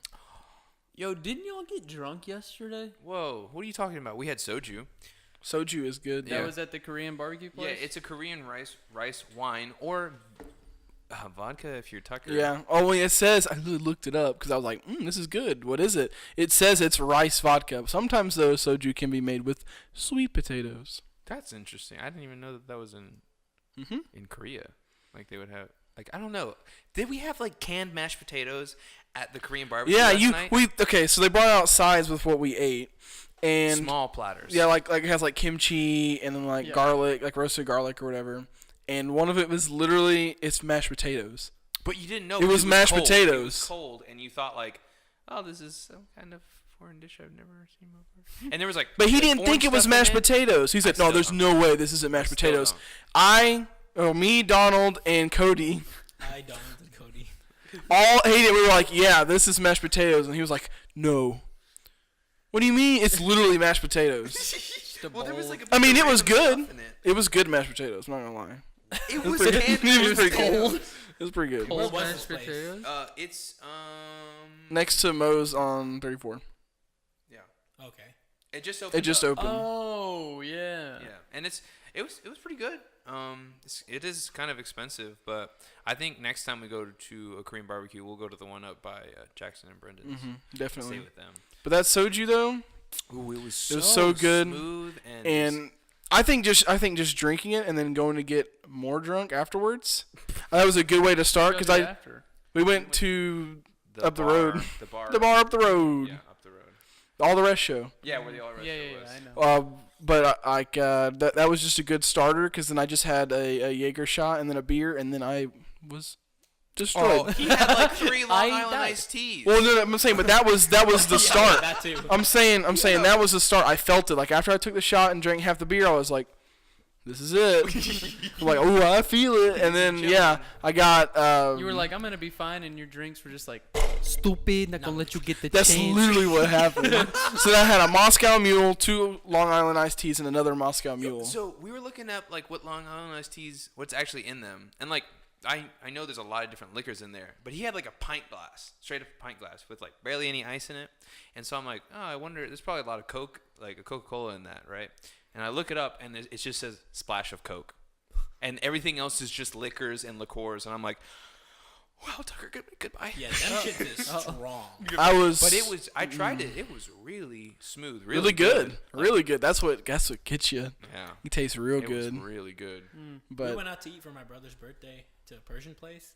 Yo, didn't y'all get drunk yesterday? Whoa, what are you talking about? We had soju. Soju is good. That was at the Korean barbecue place? Yeah, it's a Korean rice wine or vodka if you're Tucker. Yeah. Oh, well, it says, I looked it up because I was like, this is good. What is it? It says it's rice vodka. Sometimes, though, soju can be made with sweet potatoes. That's interesting. I didn't even know that was in Korea. Like they would have, like, I don't know. Did we have like canned mashed potatoes at the Korean barbecue Yeah, last night? okay, so they brought out sides with what we ate. And Small platters. yeah, like it has like kimchi and then like Yeah. garlic, like roasted garlic or whatever. And one of it was literally, it's mashed potatoes. But you didn't know. It because was mashed cold. It potatoes. was cold, and you thought like, oh, this is some kind of foreign dish I've never seen before. And there was like, But he like, didn't think orange it was stuff in mashed it. potatoes. He said, no, still there's don't. no way this isn't mashed still potatoes. Me, Donald, and Cody I don't. Cody. all ate it. We were like, yeah, this is mashed potatoes. And he was like, no. What do you mean? It's literally mashed potatoes. Just a Well, there was bowl. like a I mean, bunch it of was random good. stuff in it. It was good mashed potatoes. I'm not gonna lie. It was pretty- canned it was mashed pretty cold. potatoes. It was pretty good. Cold Where was mashed this place? potatoes? It's Next to Moe's on 34. yeah. Okay. It just opened. It just up. opened. Oh, yeah. Yeah, and it was pretty good. It is kind of expensive, but I think next time we go to a Korean barbecue, we'll go to the one up by Jackson and Brendan's. Stay Definitely. with them. But that soju though, Ooh, it was so good. smooth and I think just drinking it and then going to get more drunk afterwards. That was a good way to start because we went to up the road. the bar, the bar up the road. Yeah, up the road. All the rest show. Yeah, where the all rest Yeah, was. I know. But that was just a good starter because then I just had a Jaeger shot and then a beer and then I was destroyed. Oh, he had like 3 Long I Island died. iced teas. Well, no, I'm saying, but that was the start. That too. I'm saying that was the start. I felt it. Like after I took the shot and drank half the beer, I was like, "This is it." I'm like, "Oh, I feel it." And then I got. You were like, I'm going to be fine, and your drinks were just like, stupid, not going to let you get the That's chance. literally what happened. So then I had a Moscow Mule, 2 Long Island iced teas, and another Moscow Mule. So we were looking up like what Long Island iced teas, what's actually in them, and like I know there's a lot of different liquors in there, but he had like a pint glass, straight up pint glass with like barely any ice in it, and so I'm like, oh, I wonder, there's probably a lot of Coke, like a Coca-Cola in that, right? And I look it up, and it just says splash of Coke, and everything else is just liquors and liqueurs, and I'm like, wow, Tucker, goodbye. Yeah, that shit is strong. But I tried it. It was really smooth, really good. Really good. That's what gets you. Yeah. It tastes real It good. was really good. But We went out to eat for my brother's birthday to a Persian place,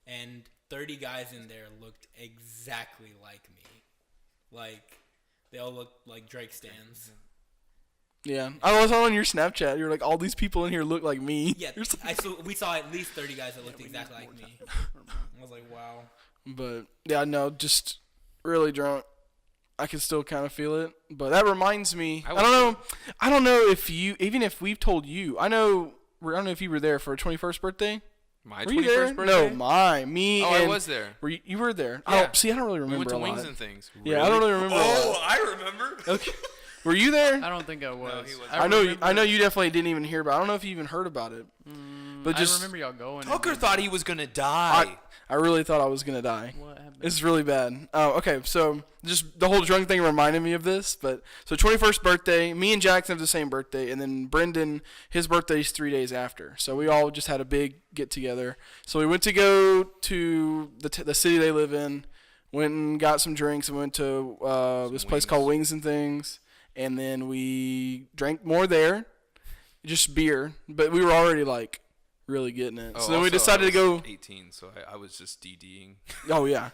and 30 guys in there looked exactly like me. Like, they all looked like Drake stans. yeah, I was on your Snapchat. You're like, all these people in here look like me. Yeah, we saw at least 30 guys that looked exactly like me. I was like, wow. But yeah, no, just really drunk. I can still kind of feel it. But that reminds me. I don't know if even if we've told you. I don't know if you were there for a 21st birthday. My Were you 21st there? birthday? No, me. Oh, and I was there. You were there? Yeah. I don't really remember We went to a lot. Wings and Things. Yeah, I don't really remember. I remember. Okay. Were you there? I don't think I was. No, he wasn't. I know you definitely didn't even hear about it. I don't know if you even heard about it. But I just remember y'all going. Tucker thought he was gonna die. I really thought I was going to die. What happened? It's really bad. Okay, so just the whole drunk thing reminded me of this. But so 21st birthday, me and Jackson have the same birthday, and then Brendan, his birthday's 3 days after. So we all just had a big get together. So we went to go to the city they live in, went and got some drinks, and went to this place called Wings and Things, and then we drank more there, just beer. But we were already like really getting it. So then we decided to go. 18, so I was just DDing. Oh yeah.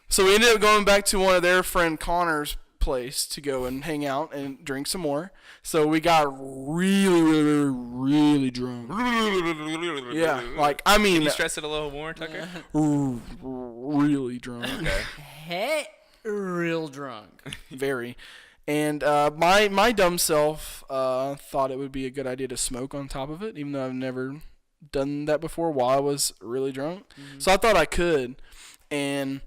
So we ended up going back to one of their friend Connor's place to go and hang out and drink some more. So we got really, really, really, really drunk. Yeah, like I Can mean, you stress it a little more, Tucker? really drunk, Okay. Hey, real drunk. very. And my dumb self thought it would be a good idea to smoke on top of it, even though I've never done that before while I was really drunk. So I thought I could, and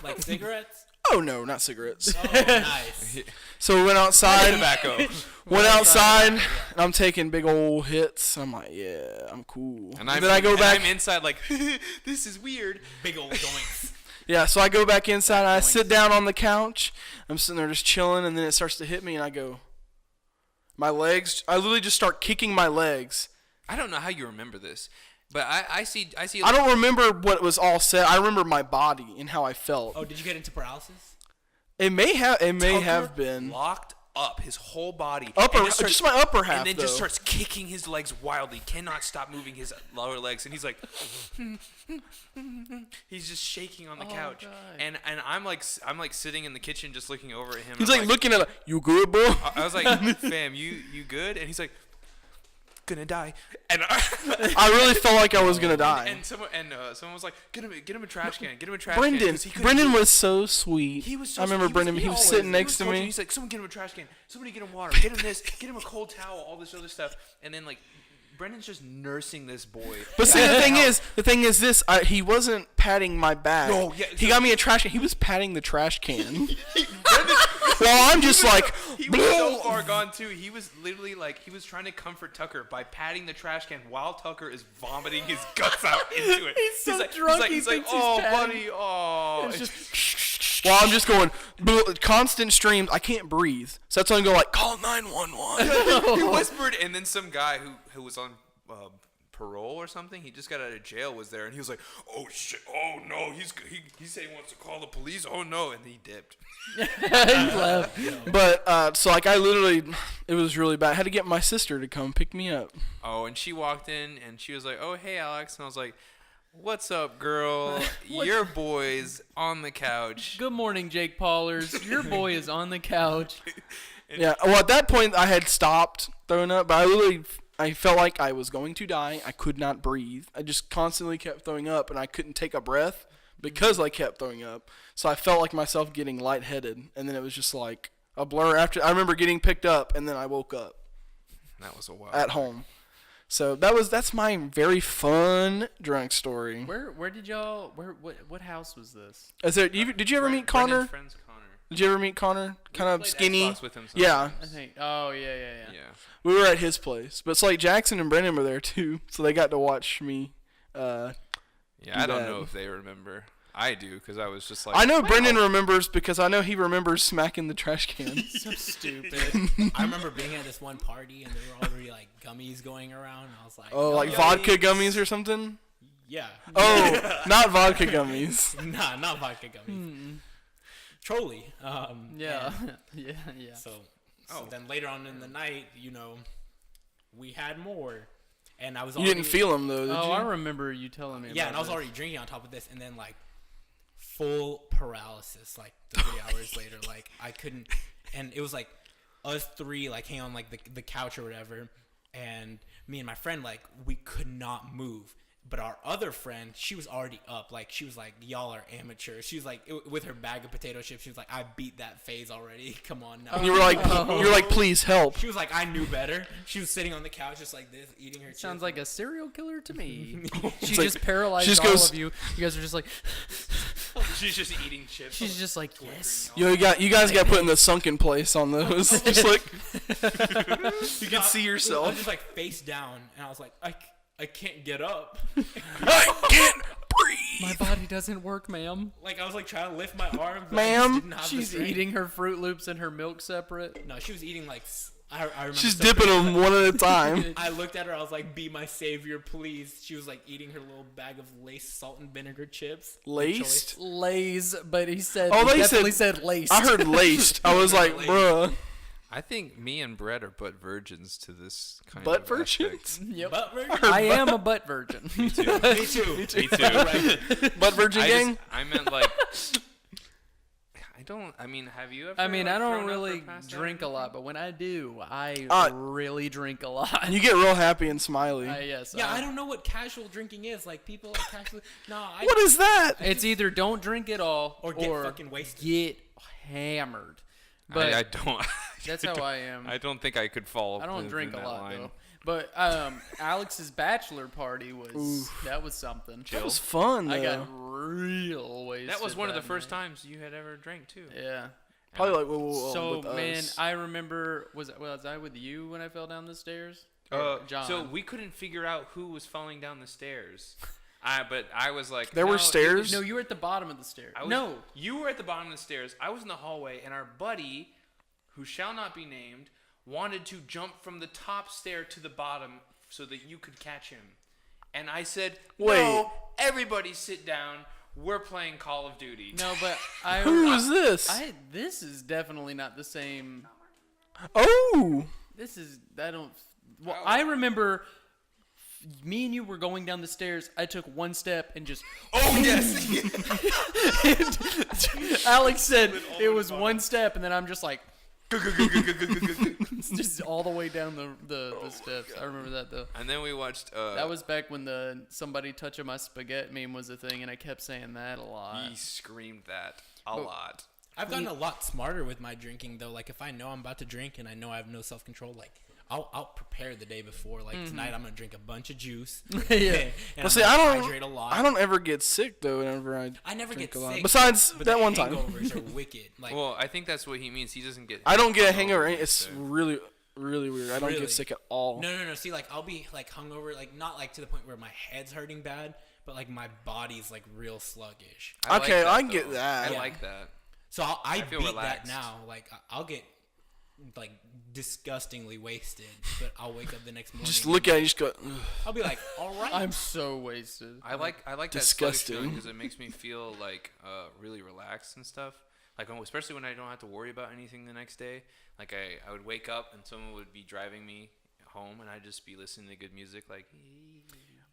Like cigarettes? oh no, not cigarettes. Oh, nice. So we went outside. Tobacco. Went outside, and I'm taking big old hits. I'm like, yeah, I'm cool. And then I go back. I'm inside like, this is weird. Big old joints. Yeah, so I go back inside. And I sit down on the couch. I'm sitting there just chilling, and then it starts to hit me, and I go, my legs. I literally just start kicking my legs. I don't know how you remember this, but I see. I don't remember what was all said. I remember my body and how I felt. Oh, did you get into paralysis? It may have Tucker been locked up his whole body. upper, and just my upper half. and then though. just starts kicking his legs wildly. Cannot stop moving his lower legs, and he's like, he's just shaking on the couch. God. And I'm like sitting in the kitchen just looking over at him. He's I'm like looking at you good, bro? I was like, fam, you good? And he's like, gonna die. And I really felt like I was gonna die. And someone was like, get him a trash can. Get him a trash Brendan, can. 'cause he couldn't Brendan move. was so sweet. He was so I remember sweet. Brendan. He was sitting next to me. He's like, someone get him a trash can. Somebody get him water. Get him this. Get him a cold towel. All this other stuff. And then like, Brendan's just nursing this boy. But see, the thing is this: he wasn't patting my back. No, yeah, he so- got me a trash can. He was patting the trash can. Well, I'm just like, He was so far gone too. He was literally like, he was trying to comfort Tucker by patting the trash can while Tucker is vomiting his guts out into it. He's so drunk, he He's like, thinks he's oh, patting." buddy, oh. It's just well, I'm just going constant streams. I can't breathe, so that's when I go like, call 911. He whispered, and then some guy who was on parole or something, he just got out of jail, was there, and he was like, oh shit, oh no, he said he wants to call the police, oh no, and he dipped. he left. But so like I literally, it was really bad. I had to get my sister to come pick me up. Oh, and she walked in, and she was like, oh hey Alex, and I was like, what's up girl, your boy's on the couch. Good morning, Jake Paulers. Your boy is on the couch. Yeah. Well, at that point I had stopped throwing up, but I felt like I was going to die. I could not breathe. I just constantly kept throwing up, and I couldn't take a breath because I kept throwing up. So I felt like myself getting lightheaded, and then it was just like a blur. After I remember getting picked up, and then I woke up That was a while. at home. So that's my very fun drunk story. Where did y'all? What house was this? Did you ever meet Connor? Brendan's friend's Connor. Did you ever meet Connor? Kind of Played skinny. Xbox with him sometimes. Yeah. I think. Oh yeah. Yeah. We were at his place, but it's like Jackson and Brendan were there too, so they got to watch me. Yeah, I don't Bad. know if they remember. I do, because I was just like, I know wow. Brendan remembers because I know he remembers smacking the trash can. So stupid. I remember being at this one party and there were already like gummies going around. And I was like, Oh, like "Yummies." vodka gummies or something? Yeah. Oh, not vodka gummies. Nah, not vodka gummies. Trolley. Yeah. and yeah. So then later on in the night, we had more, and I was. You didn't feel them though, did Oh, you? I remember you telling me. Yeah, about and I was this. already drinking on top of this, and then like full paralysis, like 3 hours later, like I couldn't, and it was like us three like hang on like the couch or whatever, and me and my friend like we could not move. But our other friend, she was already up. Like, she was like, y'all are amateurs. She was like, with her bag of potato chips, she was like, I beat that phase already. Come on now. And you were like, please help. She was like, I knew better. She was sitting on the couch just like this, eating her chips. Sounds like a serial killer to me. She like- just paralyzed she just all goes- of you. You guys are just like. She's just eating chips. She's just like, yes. Yo, you guys got put in the sunken place on those. Just like you can see I was yourself. just like face down, and I was like, I can't get up. I can't breathe. My body doesn't work, ma'am. Like, I was like trying to lift my arms. But Ma'am, I just didn't have the She's strength. eating her Fruit Loops and her milk separate. No, she was eating like. I remember. She's so dipping clearly, them one at a time. I looked at her. I was like, "Be my savior, please." She was like eating her little bag of laced salt and vinegar chips. Laced? Lays, but he said. Oh, he they definitely said- said laced. I heard laced. I was like, bruh. I think me and Brett are butt virgins to this kind Butt of virgins? aspect. Yep. But we're- I am a butt virgin. me too. Me too. Butt virgin gang? I meant like, I mean, have you ever? I mean, like, I don't thrown up or really passed out or drink a lot, anything? but when I do, I Uh, really drink a lot. You get real happy and smiley. Yes. Yeah, I don't know what casual drinking is. Like people like casually. No, What is that? It's either don't drink at all or get fucking wasted. get hammered. But I don't. that's how I am. I don't think I could fall. I don't in drink a that lot line. though. But Alex's bachelor party was that was something. That was fun, though. I got real wasted. That was one of the first night. times you had ever drank too. Yeah. Probably like So with man, us. I remember was I with you when I fell down the stairs? John. So we couldn't figure out who was falling down the stairs. But I was like, There were stairs? No, you were at the bottom of the stairs. No, you were at the bottom of the stairs. I was in the hallway, and our buddy, who shall not be named, wanted to jump from the top stair to the bottom so that you could catch him. And I said, Wait. No, everybody sit down. We're playing Call of Duty. No, but I. Who was this? This is definitely not the same. Oh. This is I don't. Well, I remember. Me and you were going down the stairs. I took one step and just. Oh, yes. Alex said it was one step, and then I'm just like. just all the way down the steps. I remember that though. And then we watched. That was back when the somebody touching my spaghetti meme was a thing, and I kept saying that a lot. He screamed that a lot. I've gotten a lot smarter with my drinking though. Like if I know I'm about to drink and I know I have no self control, like I'll prepare the day before. Like tonight I'm gonna drink a bunch of juice. Yeah. And Well, see, I hydrate a lot. don't ever get sick though. Whenever I never drink get a lot. sick. Besides but that the one time. hangovers are wicked. Like Well, I think that's what he means. He doesn't get. I don't get a hungover, hangover. It's so- really, really weird. I don't Really? get sick at all. no. See, like I'll be like hungover, like not like to the point where my head's hurting bad, but like my body's like real sluggish. I like Okay, that, I can though. get that. I Yeah. like that. So I feel beat relaxed. that now. Like I'll get like disgustingly wasted, but I'll wake up the next morning. Just look at it, and just go. Ugh. I'll be like, all right. I'm so wasted. I like that Disgusting. because it makes me feel like really relaxed and stuff. Like especially when I don't have to worry about anything the next day. Like I would wake up and someone would be driving me home and I'd just be listening to good music like.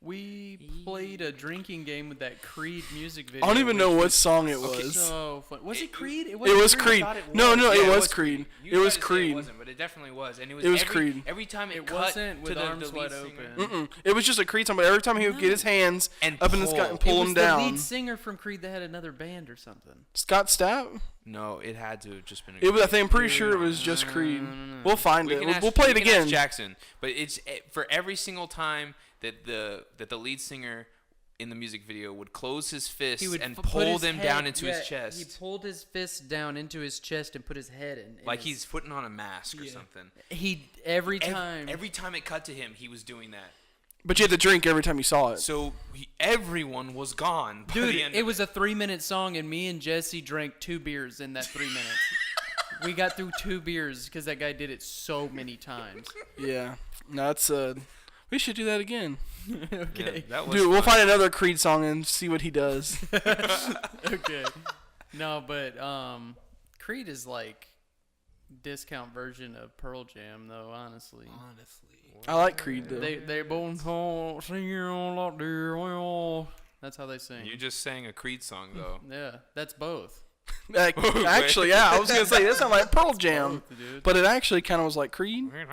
We played a drinking game with that Creed music video. I don't even know which what was song it was. So fun. Was it Creed? It was Creed. No, Yeah, it was Creed. You It was tried to say Creed. It wasn't, but it definitely was, and it was. It was every, Creed. Every time it, It cut wasn't to with the arms lead wide singer. open. It was just a Creed song, but every time he would get his hands And up in the sky and pull. pull It him was the down. lead singer from Creed that had another band or something. Scott Stapp? No, it had to have just been. It was. I think I'm pretty sure it was just Creed. We'll find it. We'll play it we can ask again. Jackson, but it's for every single time that the lead singer in the music video would close his fists and put pull his them head- down into yeah, his chest, He pulled his fist down into his chest and put his head in. like he's putting on a mask or something. He every time. Every time it cut to him, he was doing that. But you had to drink every time you saw it. So everyone was gone. By Dude, the end it of was a 3-minute song, and me and Jesse drank 2 beers in that 3 minutes. We got through 2 beers because that guy did it so many times. Yeah. No, that's we should do that again. Okay. Yeah, that was Dude, we'll fun. find another Creed song and see what he does. Okay. No, but Creed is like discount version of Pearl Jam, though. Honestly, I like Creed though. they both talk, sing like they're well. That's how they sing. You just sang a Creed song though. Yeah, that's both. Actually, yeah, I was gonna say that sounded like Pearl Jam, Both, dude. but it actually kind of was like Creed. Wait,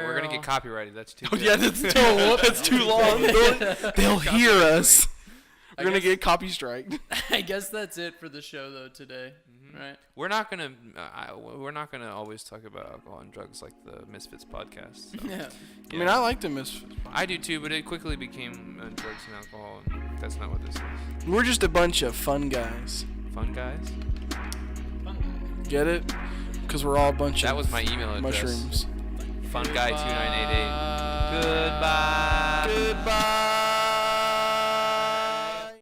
we're gonna get copyrighted. That's too. Oh good. yeah, that's too long. They'll hear us. We're gonna get copy striked. I guess that's it for the show, though, today. Right? We're not gonna always talk about alcohol and drugs like the Misfits podcast. So. Yeah. I mean, I like the Misfits. I do too, but it quickly became drugs and alcohol, and that's not what this is. We're just a bunch of fun guys. Fun guys. Get it? Because we're all a bunch That of was my email address. mushrooms. Fun guy 2988. Goodbye. Goodbye.